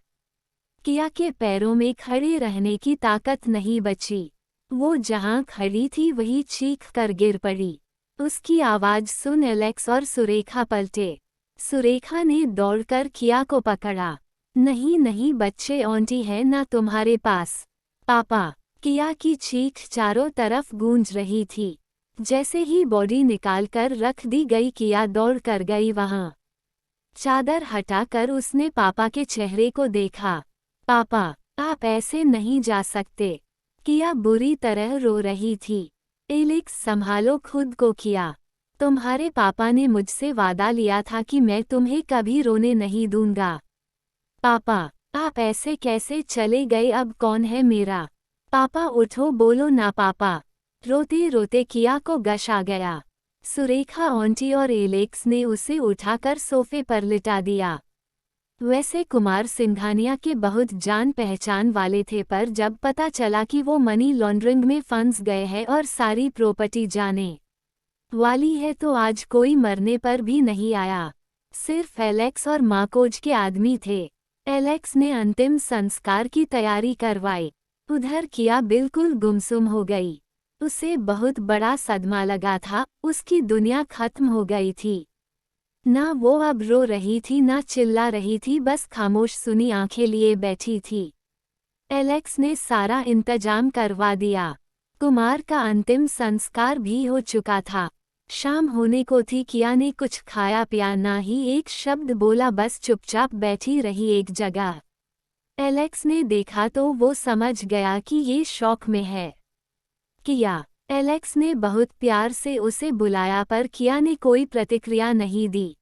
किया के पैरों में खड़े रहने की ताकत नहीं बची। वो जहां खड़ी थी वही चीख कर गिर पड़ी। उसकी आवाज़ सुन एलेक्स और सुरेखा पलटे। सुरेखा ने दौड़कर किया को पकड़ा। नहीं नहीं बच्चे, आंटी है ना तुम्हारे पास। पापा। किया की चीख चारों तरफ गूंज रही थी। जैसे ही बॉडी निकालकर रख दी गई किया दौड़ कर गई वहां। चादर हटाकर उसने पापा के चेहरे को देखा। पापा, आप ऐसे नहीं जा सकते। किया बुरी तरह रो रही थी। एलेक्स, संभालो खुद को किया। तुम्हारे पापा ने मुझसे वादा लिया था कि मैं तुम्हें कभी रोने नहीं दूंगा। पापा, आप ऐसे कैसे चले गए? अब कौन है मेरा? पापा उठो, बोलो ना पापा। रोते रोते किया को गश आ गया। सुरेखा आंटी और एलेक्स ने उसे उठाकर सोफे पर लिटा दिया। वैसे कुमार सिंघानिया के बहुत जान पहचान वाले थे, पर जब पता चला कि वो मनी लॉन्ड्रिंग में फंस गए हैं और सारी प्रॉपर्टी जाने वाली है तो आज कोई मरने पर भी नहीं आया। सिर्फ एलेक्स और माकोज के आदमी थे। एलेक्स ने अंतिम संस्कार की तैयारी करवाई। उधर किया बिल्कुल गुमसुम हो गई। उसे बहुत बड़ा सदमा लगा था। उसकी दुनिया खत्म हो गई थी। ना वो अब रो रही थी ना चिल्ला रही थी, बस खामोश सुनी आंखें लिए बैठी थी। एलेक्स ने सारा इंतजाम करवा दिया। कुमार का अंतिम संस्कार भी हो चुका था। शाम होने को थी। किया ने कुछ खाया पिया ना ही एक शब्द बोला, बस चुपचाप बैठी रही एक जगह। एलेक्स ने देखा तो वो समझ गया कि ये शौक में है। किया। एलेक्स ने बहुत प्यार से उसे बुलाया पर किया ने कोई प्रतिक्रिया नहीं दी।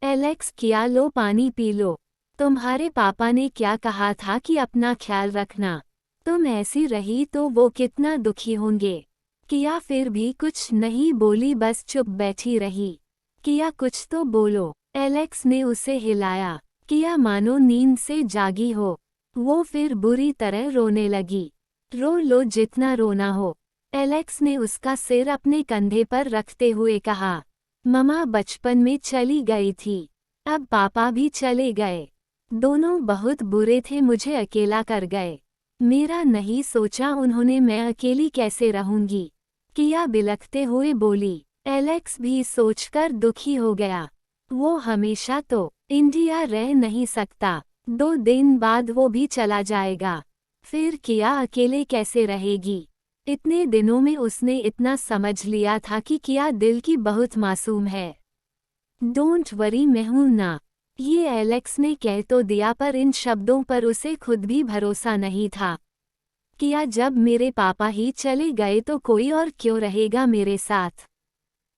एलेक्स, किया लो पानी पी लो। तुम्हारे पापा ने क्या कहा था कि अपना ख्याल रखना। तुम ऐसी रही तो वो कितना दुखी होंगे। किया फिर भी कुछ नहीं बोली, बस चुप बैठी रही। किया कुछ तो बोलो। एलेक्स ने उसे हिलाया। किया मानो नींद से जागी हो। वो फिर बुरी तरह रोने लगी। रो लो जितना रोना हो। एलेक्स ने उसका सिर अपने कंधे पर रखते हुए कहा। ममा बचपन में चली गई थी, अब पापा भी चले गए। दोनों बहुत बुरे थे, मुझे अकेला कर गए। मेरा नहीं सोचा उन्होंने मैं अकेली कैसे रहूंगी। किया बिलखते हुए बोली। एलेक्स भी सोचकर दुखी हो गया। वो हमेशा तो इंडिया रह नहीं सकता। 2 दिन बाद वो भी चला जाएगा। फिर किया अकेले कैसे रहेगी? इतने दिनों में उसने इतना समझ लिया था कि किया दिल की बहुत मासूम है। डोंट वरी, मैं हूं ना। ये एलेक्स ने कह तो दिया, पर इन शब्दों पर उसे खुद भी भरोसा नहीं था। किया, जब मेरे पापा ही चले गए तो कोई और क्यों रहेगा मेरे साथ?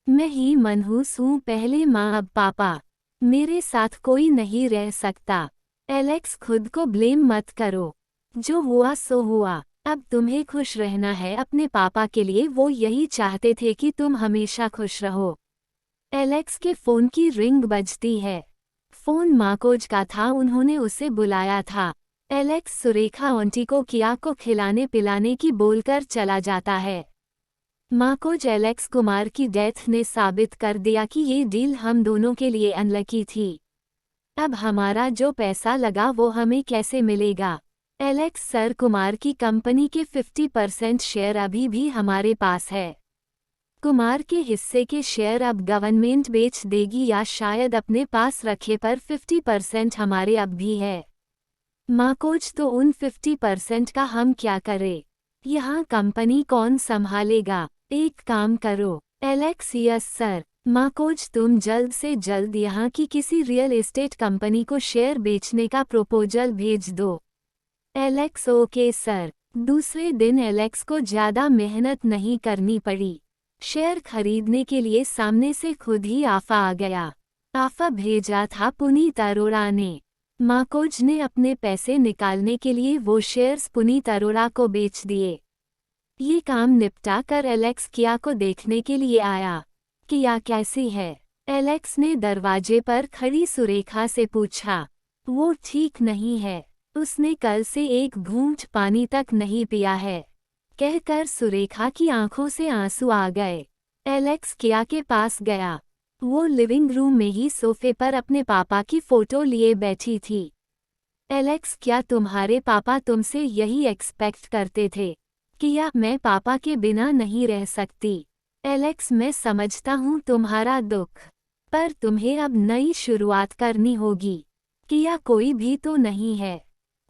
मैं ही मनहूस हूँ, पहले माँ अब पापा। मेरे साथ कोई नहीं रह सकता। एलेक्स, खुद को ब्लेम मत करो। जो हुआ सो हुआ। अब तुम्हें खुश रहना है अपने पापा के लिए। वो यही चाहते थे कि तुम हमेशा खुश रहो। एलेक्स के फोन की रिंग बजती है। फोन माकोज का था, उन्होंने उसे बुलाया था। एलेक्स सुरेखा आंटी को किया को खिलाने पिलाने की बोलकर चला जाता है। माकोज एलेक्स कुमार की डेथ ने साबित कर दिया कि ये डील हम दोनों के लिए अनलकी थी। अब हमारा जो पैसा लगा वो हमें कैसे मिलेगा? एलेक्स सर, कुमार की कंपनी के 50% शेयर अभी भी हमारे पास है। कुमार के हिस्से के शेयर अब गवर्नमेंट बेच देगी या शायद अपने पास रखे, पर 50% हमारे अब भी है। माकोज, तो उन 50% का हम क्या करें? यहाँ कंपनी कौन संभालेगा? एक काम करो। Alex, yes sir. माकोज, तुम जल्द से जल्द यहाँ की किसी रियल एस्टेट कंपनी को शेयर बेचने का प्रपोजल भेज दो। Alex, okay sir. दूसरे दिन एलेक्स को ज़्यादा मेहनत नहीं करनी पड़ी। शेयर खरीदने के लिए सामने से खुद ही आफा आ गया। आफा भेजा था पुनीत अरोड़ा ने। माकोज ने अपने पैसे निकालने के लिए वो शेयर्स पुनीत अरोड़ा को बेच दिए। ये काम निपटा कर एलेक्स किया को देखने के लिए आया। किया कैसी है? एलेक्स ने दरवाजे पर खड़ी सुरेखा से पूछा। वो ठीक नहीं है, उसने कल से एक घूंट पानी तक नहीं पिया है, कहकर सुरेखा की आंखों से आंसू आ गए। एलेक्स किया के पास गया। वो लिविंग रूम में ही सोफे पर अपने पापा की फोटो लिए बैठी थी। एलेक्स, क्या तुम्हारे पापा तुमसे यही एक्सपेक्ट करते थे? किया, मैं पापा के बिना नहीं रह सकती। एलेक्स, मैं समझता हूँ तुम्हारा दुख, पर तुम्हें अब नई शुरुआत करनी होगी। किया, कोई भी तो नहीं है,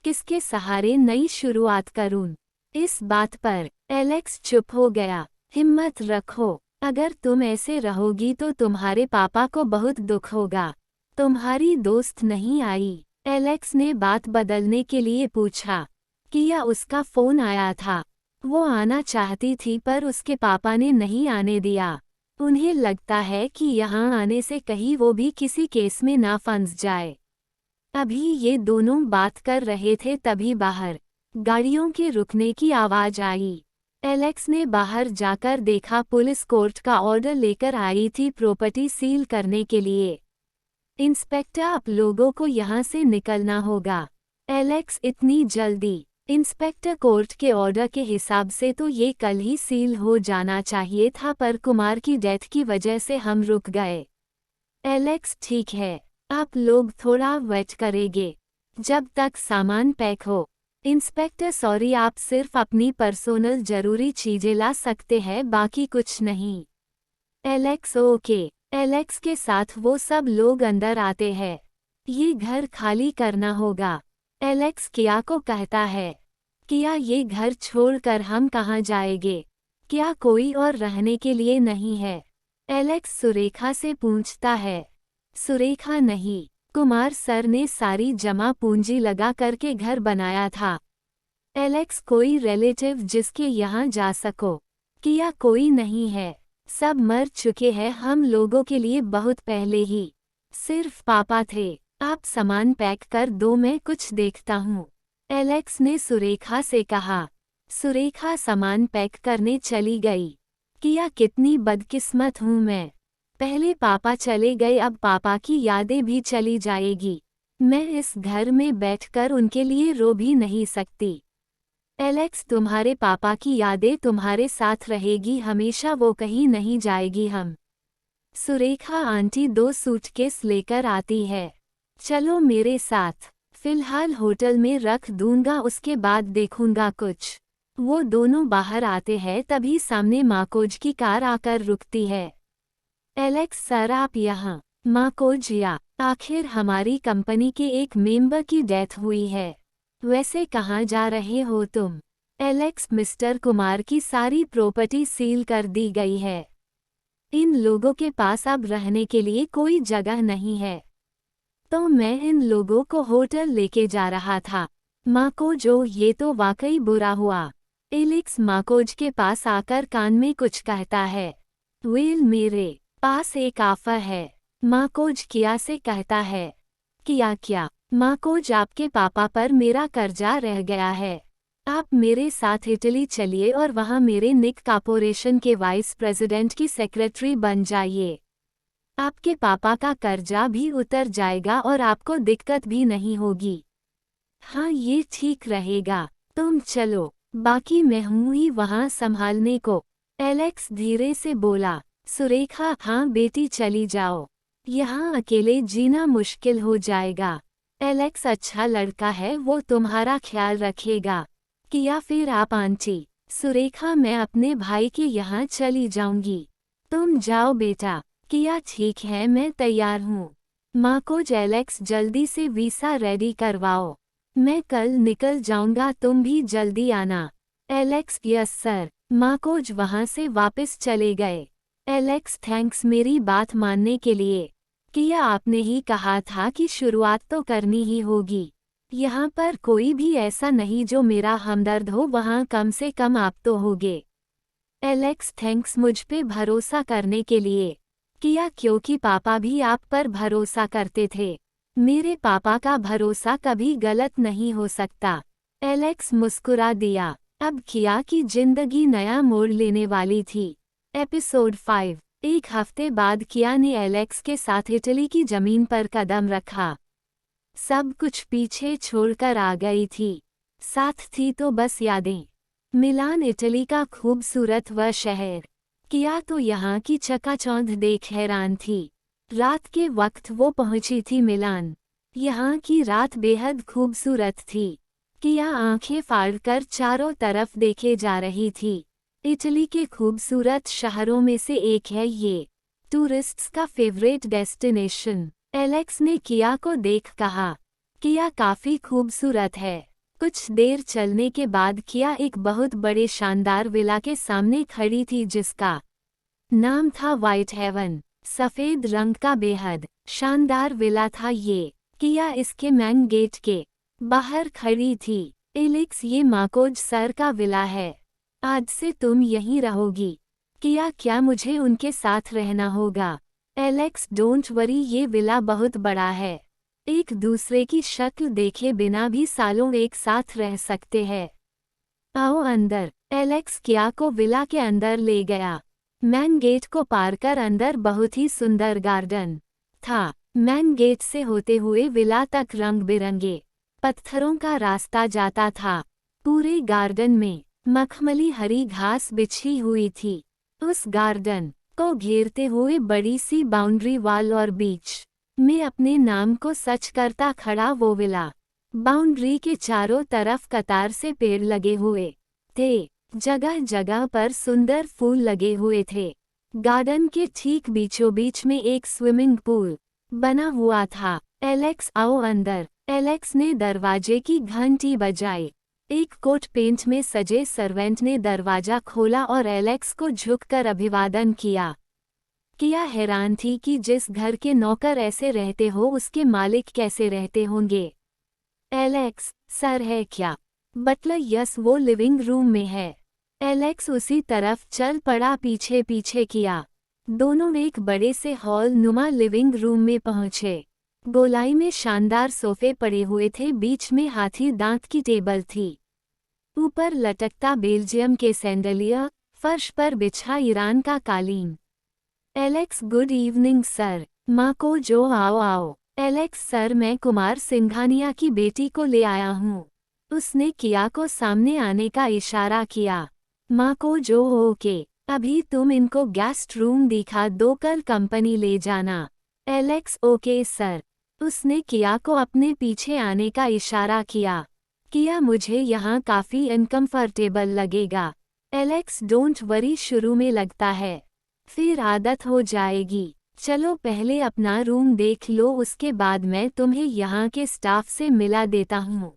किसके सहारे नई शुरुआत करूं? इस बात पर एलेक्स चुप हो गया। हिम्मत रखो, अगर तुम ऐसे रहोगी तो तुम्हारे पापा को बहुत दुख होगा। तुम्हारी दोस्त नहीं आई? एलेक्स ने बात बदलने के लिए पूछा। किया, उसका फोन आया था, वो आना चाहती थी पर उसके पापा ने नहीं आने दिया। उन्हें लगता है कि यहाँ आने से कहीं वो भी किसी केस में ना फंस जाए। अभी ये दोनों बात कर रहे थे तभी बाहर गाड़ियों के रुकने की आवाज आई। एलेक्स ने बाहर जाकर देखा, पुलिस कोर्ट का ऑर्डर लेकर आई थी प्रॉपर्टी सील करने के लिए। इंस्पेक्टर, आप लोगों को यहाँ से निकलना होगा। एलेक्स, इतनी जल्दी? इंस्पेक्टर, कोर्ट के ऑर्डर के हिसाब से तो ये कल ही सील हो जाना चाहिए था, पर कुमार की डेथ की वजह से हम रुक गए। एलेक्स, ठीक है, आप लोग थोड़ा वेट करेंगे जब तक सामान पैक हो। इंस्पेक्टर, सॉरी, आप सिर्फ अपनी पर्सनल जरूरी चीजें ला सकते हैं, बाकी कुछ नहीं। Alex, okay. एलेक्स के साथ वो सब लोग अंदर आते हैं। ये घर खाली करना होगा। एलेक्स किया को कहता है। किया, ये घर छोड़कर हम कहाँ जाएंगे? क्या कोई और रहने के लिए नहीं है? एलेक्स सुरेखा से पूछता है। सुरेखा, नहीं, कुमार सर ने सारी जमा पूंजी लगा करके घर बनाया था। एलेक्स, कोई रिलेटिव जिसके यहाँ जा सको? किया, कोई नहीं है, सब मर चुके हैं हम लोगों के लिए बहुत पहले ही, सिर्फ पापा थे। आप सामान पैक कर दो, मैं कुछ देखता हूँ। एलेक्स ने सुरेखा से कहा। सुरेखा सामान पैक करने चली गई। किया, कितनी बदकिस्मत हूँ मैं, पहले पापा चले गए, अब पापा की यादें भी चली जाएगी। मैं इस घर में बैठकर उनके लिए रो भी नहीं सकती। एलेक्स, तुम्हारे पापा की यादें तुम्हारे साथ रहेगी हमेशा, वो कहीं नहीं जाएगी। हम सुरेखा आंटी 2 सूटकेस लेकर आती है, चलो मेरे साथ, फिलहाल होटल में रख दूंगा, उसके बाद देखूंगा कुछ। वो दोनों बाहर आते हैं तभी सामने माकोज की कार आकर रुकती है। एलेक्स, सर आप यहाँ? माकोज, या आखिर हमारी कंपनी के एक मेंबर की डेथ हुई है, वैसे कहाँ जा रहे हो तुम? एलेक्स, मिस्टर कुमार की सारी प्रॉपर्टी सील कर दी गई है, इन लोगों के पास अब रहने के लिए कोई जगह नहीं है, तो मैं इन लोगों को होटल लेके जा रहा था। माकोज, ये तो वाकई बुरा हुआ। एलेक्स माकोज के पास आकर कान में कुछ कहता है। वेल, मेरे पास एक ऑफर है, माकोज किया से कहता है। किया, क्या? माकोज, आपके पापा पर मेरा कर्जा रह गया है, आप मेरे साथ इटली चलिए और वहाँ मेरे निक कॉर्पोरेशन के वाइस प्रेसिडेंट की सेक्रेटरी बन जाइए। आपके पापा का कर्जा भी उतर जाएगा और आपको दिक्कत भी नहीं होगी। हाँ, ये ठीक रहेगा। तुम चलो, बाकी मैं हूँ ही वहाँ संभालने को। एलेक्स धीरे से बोला। सुरेखा, हाँ बेटी चली जाओ, यहाँ अकेले जीना मुश्किल हो जाएगा। एलेक्स अच्छा लड़का है, वो तुम्हारा ख्याल रखेगा। या फिर आप आंटी? सुरेखा, मैं अपने भाई के यहाँ चली जाऊंगी। तुम जाओ बेटा। किया, ठीक है मैं तैयार हूँ। माकोज, एलेक्स जल्दी से वीसा रेडी करवाओ, मैं कल निकल जाऊंगा, तुम भी जल्दी आना। Alex, yes sir. माकोज वहां से वापस चले गए। एलेक्स, थैंक्स मेरी बात मानने के लिए। किया, आपने ही कहा था कि शुरुआत तो करनी ही होगी। यहाँ पर कोई भी ऐसा नहीं जो मेरा हमदर्द हो, वहाँ कम से कम आप तो होगे। एलेक्स, थैंक्स मुझ पे भरोसा करने के लिए। किया, क्योंकि पापा भी आप पर भरोसा करते थे। मेरे पापा का भरोसा कभी गलत नहीं हो सकता। एलेक्स मुस्कुरा दिया। अब किया की जिंदगी नया मोड़ लेने वाली थी। एपिसोड 5। एक हफ्ते बाद किया ने एलेक्स के साथ इटली की जमीन पर कदम रखा। सब कुछ पीछे छोड़कर आ गई थी, साथ थी तो बस यादें। मिलान इटली का खूबसूरत वह शहर। किया तो यहाँ की चकाचौंध देख हैरान थी। रात के वक्त वो पहुंची थी मिलान। यहाँ की रात बेहद खूबसूरत थी। किया आंखें फाड़कर चारों तरफ देखे जा रही थी। इटली के खूबसूरत शहरों में से एक है ये, टूरिस्ट्स का फेवरेट डेस्टिनेशन। एलेक्स ने किया को देख कहा। किया काफी खूबसूरत है। कुछ देर चलने के बाद किया एक बहुत बड़े शानदार विला के सामने खड़ी थी जिसका नाम था व्हाइट हेवन। सफेद रंग का बेहद शानदार विला था ये। किया इसके मैन गेट के बाहर खड़ी थी। एलेक्स, ये माकोज सर का विला है, आज से तुम यहीं रहोगी। किया, क्या मुझे उनके साथ रहना होगा? एलेक्स, डोंट वरी, ये विला बहुत बड़ा है, एक दूसरे की शक्ल देखे बिना भी सालों एक साथ रह सकते हैं। आओ अंदर। एलेक्स किया को विला के अंदर ले गया। मैन गेट को पार कर अंदर बहुत ही सुंदर गार्डन था। मैन गेट से होते हुए विला तक रंग बिरंगे पत्थरों का रास्ता जाता था। पूरे गार्डन में मखमली हरी घास बिछी हुई थी। उस गार्डन को घेरते हुए बड़ी सी बाउंड्री वाल और बीच में अपने नाम को सच करता खड़ा वो विला। बाउंड्री के चारों तरफ कतार से पेड़ लगे हुए थे, जगह जगह पर सुंदर फूल लगे हुए थे। गार्डन के ठीक बीचों बीच में एक स्विमिंग पूल बना हुआ था। एलेक्स, आओ अंदर। एलेक्स ने दरवाजे की घंटी बजाई। एक कोट पेंट में सजे सर्वेंट ने दरवाजा खोला और एलेक्स को झुककर अभिवादन किया। किया हैरान थी कि जिस घर के नौकर ऐसे रहते हो उसके मालिक कैसे रहते होंगे। एलेक्स, सर है क्या? बटलर, यस, वो लिविंग रूम में है। एलेक्स उसी तरफ चल पड़ा, पीछे पीछे किया। दोनों एक बड़े से हॉल नुमा लिविंग रूम में पहुंचे। गोलाई में शानदार सोफे पड़े हुए थे, बीच में हाथी दांत की टेबल थी। ऊपर लटकता बेल्जियम के सैंडलियर, फर्श पर बिछा ईरान का कालीन। Alex, good evening sir. माँ को जो, आओ आओ। एलेक्स, सर मैं कुमार सिंघानिया की बेटी को ले आया हूँ। उसने किया को सामने आने का इशारा किया। माँ को जो, ओके, अभी तुम इनको गेस्ट रूम दिखा दो, कल कंपनी ले जाना। Alex, okay sir. उसने किया को अपने पीछे आने का इशारा किया। किया, मुझे यहाँ काफ़ी अनकंफर्टेबल लगेगा। एलेक्स, डोंट वरी, शुरू में लगता है, फिर आदत हो जाएगी। चलो पहले अपना रूम देख लो, उसके बाद मैं तुम्हें यहाँ के स्टाफ से मिला देता हूँ।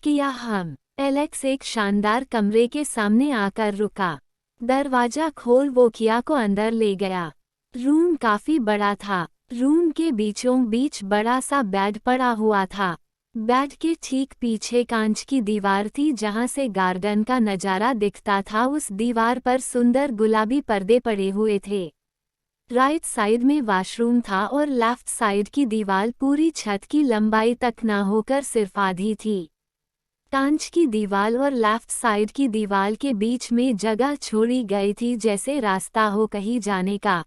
किया, हम। एलेक्स एक शानदार कमरे के सामने आकर रुका। दरवाजा खोल वो किया को अंदर ले गया। रूम काफ़ी बड़ा था। रूम के बीचों बीच बड़ा सा बेड पड़ा हुआ था। बेड के ठीक पीछे कांच की दीवार थी जहां से गार्डन का नज़ारा दिखता था। उस दीवार पर सुंदर गुलाबी पर्दे पड़े हुए थे। राइट साइड में वॉशरूम था और लेफ्ट साइड की दीवार पूरी छत की लंबाई तक ना होकर सिर्फ आधी थी। कांच की दीवार और लेफ्ट साइड की दीवार के बीच में जगह छोड़ी गई थी, जैसे रास्ता हो कहीं जाने का।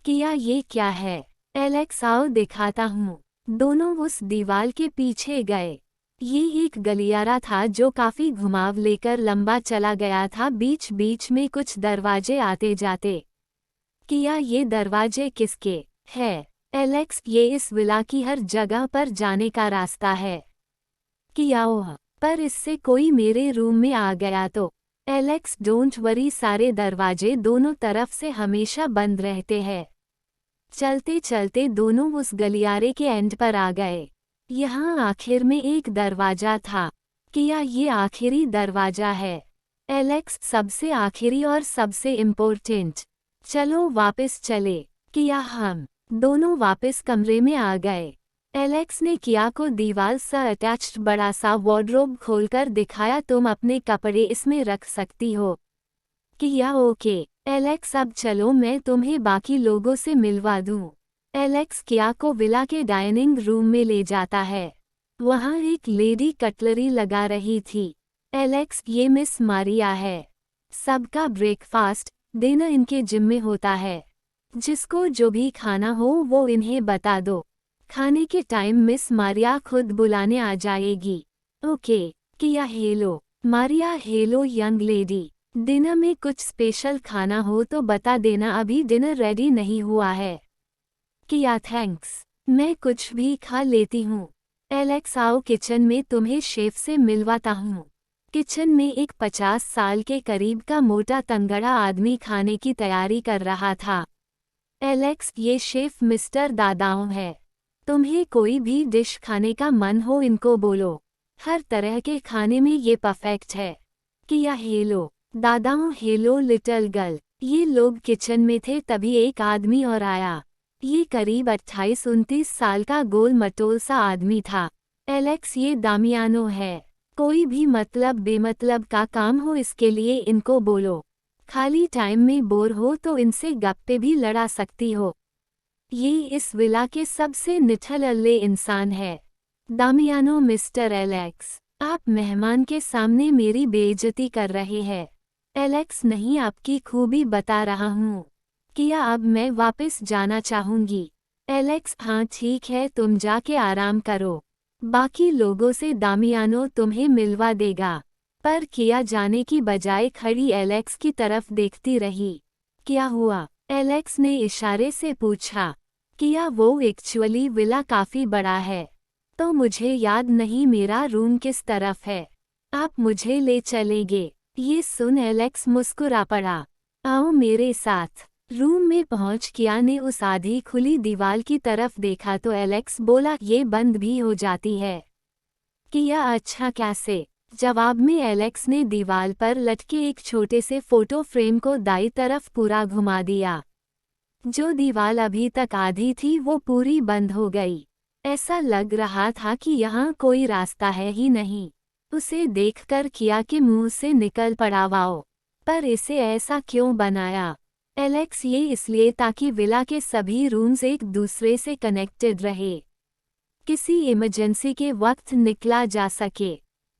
किया ये क्या है? एलेक्स आओ दिखाता हूँ। दोनों उस दीवार के पीछे गए। ये एक गलियारा था जो काफी घुमाव लेकर लंबा चला गया था, बीच बीच में कुछ दरवाजे आते जाते। किया ये दरवाजे किसके है? एलेक्स ये इस विला की हर जगह पर जाने का रास्ता है। किया ओह, पर इससे कोई मेरे रूम में आ गया तो? एलेक्स डोंट वरी, सारे दरवाजे दोनों तरफ से हमेशा बंद रहते हैं। चलते चलते दोनों उस गलियारे के एंड पर आ गए। यहाँ आखिर में एक दरवाजा था। किया ये आखिरी दरवाजा है। एलेक्स सबसे आखिरी और सबसे इम्पोर्टेंट। चलो वापस चले। किया हम दोनों वापस कमरे में आ गए। एलेक्स ने किया को दीवार से अटैच्ड बड़ा सा वार्डरोब खोलकर दिखाया, तुम अपने कपड़े इसमें रख सकती हो। किया ओके। एलेक्स अब चलो मैं तुम्हें बाकी लोगों से मिलवा दूं। एलेक्स किया को विला के डाइनिंग रूम में ले जाता है। वहाँ एक लेडी कटलरी लगा रही थी। एलेक्स ये मिस मारिया है। सबका ब्रेकफास्ट डिनर इनके जिम में होता है। जिसको जो भी खाना हो वो इन्हें बता दो। खाने के टाइम मिस मारिया खुद बुलाने आ जाएगी। ओके। किया hello Maria. Hello young lady. Dinner में कुछ स्पेशल खाना हो तो बता देना, अभी डिनर रेडी नहीं हुआ है। किया थैंक्स, मैं कुछ भी खा लेती हूँ। एलेक्स आओ किचन में तुम्हें शेफ से मिलवाता हूँ। किचन में एक 50 साल के करीब का मोटा तंगड़ा आदमी खाने की तैयारी कर रहा था। एलेक्स ये शेफ मिस्टर दादाओं है। तुम्हें कोई भी डिश खाने का मन हो इनको बोलो, हर तरह के खाने में ये परफेक्ट है। किया हेलो दादाओं। Hello little girl. ये लोग किचन में थे तभी एक आदमी और आया। ये करीब 28-29 साल का गोल मटोल सा आदमी था। एलेक्स ये दामियानो है। कोई भी मतलब बेमतलब का काम हो इसके लिए इनको बोलो। खाली टाइम में बोर हो तो इनसे गप्पे भी लड़ा सकती हो। ये इस विला के सबसे निठल्ले इंसान है। दामियानो मिस्टर एलेक्स, आप मेहमान के सामने मेरी बेइज्जती कर रहे हैं। एलेक्स नहीं, आपकी खूबी बता रहा हूँ। किया अब मैं वापस जाना चाहूँगी। एलेक्स हाँ ठीक है, तुम जाके आराम करो। बाकी लोगों से दामियानो तुम्हें मिलवा देगा। पर किया जाने की बजाय खड़ी एलेक्स की तरफ देखती रही। क्या हुआ? एलेक्स ने इशारे से पूछा। किया वो एक्चुअली विला काफ़ी बड़ा है, तो मुझे याद नहीं मेरा रूम किस तरफ है। आप मुझे ले चलेंगे? ये सुन एलेक्स मुस्कुरा पड़ा। आओ मेरे साथ। रूम में पहुंच किया ने उस आधी खुली दीवार की तरफ देखा तो एलेक्स बोला ये बंद भी हो जाती है। किया अच्छा कैसे? जवाब में एलेक्स ने दीवार पर लटके एक छोटे से फोटो फ्रेम को दाईं तरफ पूरा घुमा दिया। जो दीवार अभी तक आधी थी वो पूरी बंद हो गई। ऐसा लग रहा था कि यहाँ कोई रास्ता है ही नहीं। उसे देखकर किया के मुंह से निकल पड़ा वाओ, पर इसे ऐसा क्यों बनाया? एलेक्स ये इसलिए ताकि विला के सभी रूम्स एक दूसरे से कनेक्टेड रहे, किसी इमरजेंसी के वक्त निकला जा सके।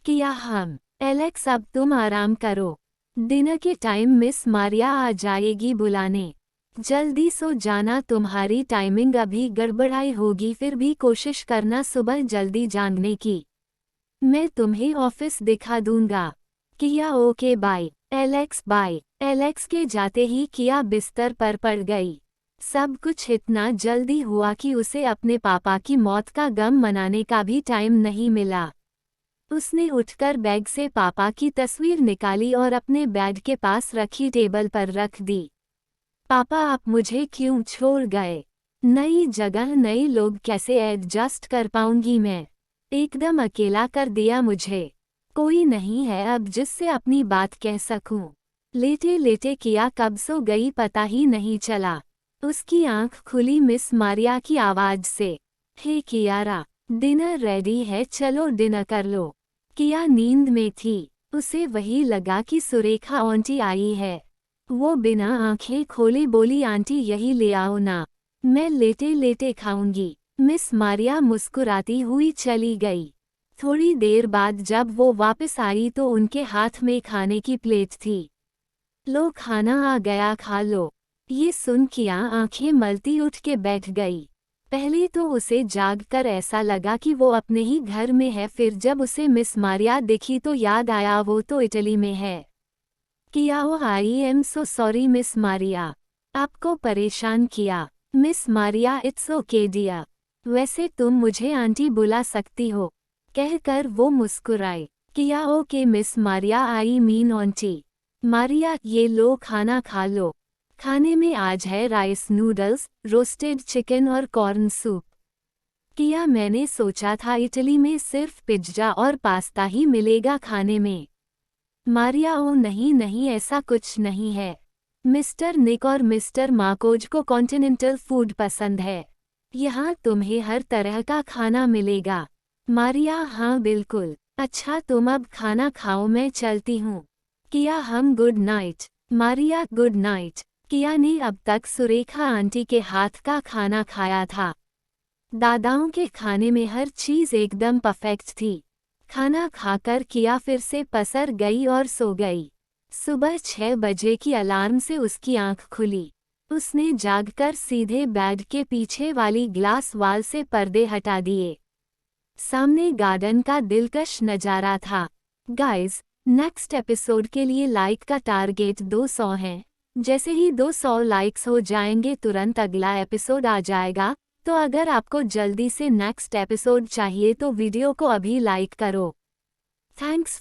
किया हम। एलेक्स अब तुम आराम करो, डिनर के टाइम मिस मारिया आ जाएगी बुलाने। जल्दी सो जाना, तुम्हारी टाइमिंग अभी गड़बड़ाई होगी, फिर भी कोशिश करना सुबह जल्दी जागने की। मैं तुम्हें ऑफिस दिखा दूंगा। Kiya okay bye. Alex bye. Alex के जाते ही किया बिस्तर पर पड़ गई। सब कुछ इतना जल्दी हुआ कि उसे अपने पापा की मौत का गम मनाने का भी टाइम नहीं मिला। उसने उठकर बैग से पापा की तस्वीर निकाली और अपने बेड के पास रखी टेबल पर रख दी। पापा आप मुझे क्यों छोड़ गए? नई जगह नए लोग, कैसे एडजस्ट कर पाऊंगी मैं? एकदम अकेला कर दिया मुझे। कोई नहीं है अब जिससे अपनी बात कह सकूं। लेटे लेटे किया कब सो गई पता ही नहीं चला। उसकी आंख खुली मिस मारिया की आवाज से। हे कियारा, डिनर रेडी है, चलो डिनर कर लो। किया नींद में थी। उसे वही लगा कि सुरेखा आंटी आई है। वो बिना आंखें खोले बोली आंटी यही ले आओ ना, मैं लेटे लेटे खाऊंगी। मिस मारिया मुस्कुराती हुई चली गई। थोड़ी देर बाद जब वो वापस आई तो उनके हाथ में खाने की प्लेट थी। लो खाना आ गया, खा लो। ये सुन किया आंखें मलती उठ के बैठ गई। पहले तो उसे जागकर ऐसा लगा कि वो अपने ही घर में है, फिर जब उसे मिस मारिया दिखी तो याद आया वो तो इटली में है। किया oh I am so sorry miss Maria, आपको परेशान किया। Miss Maria it's okay dear, वैसे तुम मुझे आंटी बुला सकती हो, कहकर वो मुस्कुराई। किया okay miss Maria I mean aunty. Maria ये लो खाना खा लो, खाने में आज है राइस नूडल्स, रोस्टेड चिकन और कॉर्न सूप। किया मैंने सोचा था इटली में सिर्फ पिज्जा और पास्ता ही मिलेगा खाने में। मारिया ओ नहीं नहीं ऐसा कुछ नहीं है, मिस्टर निक और मिस्टर मार्कोज को कॉन्टिनेंटल फूड पसंद है, यहाँ तुम्हें हर तरह का खाना मिलेगा। मारिया हाँ बिल्कुल, अच्छा तुम अब खाना खाओ मैं चलती हूँ। किया हम good night. Maria good night. किया ने अब तक सुरेखा आंटी के हाथ का खाना खाया था। दादाओं के खाने में हर चीज़ एकदम परफेक्ट थी। खाना खाकर किया फिर से पसर गई और सो गई। सुबह 6 बजे की अलार्म से उसकी आंख खुली। उसने जागकर सीधे बेड के पीछे वाली ग्लास वॉल से पर्दे हटा दिए। सामने गार्डन का दिलकश नज़ारा था। गाइस, नेक्स्ट एपिसोड के लिए लाइक का टारगेट 200 है। जैसे ही 200 लाइक्स हो जाएंगे तुरंत अगला एपिसोड आ जाएगा। तो अगर आपको जल्दी से नेक्स्ट एपिसोड चाहिए तो वीडियो को अभी लाइक करो। थैंक्स।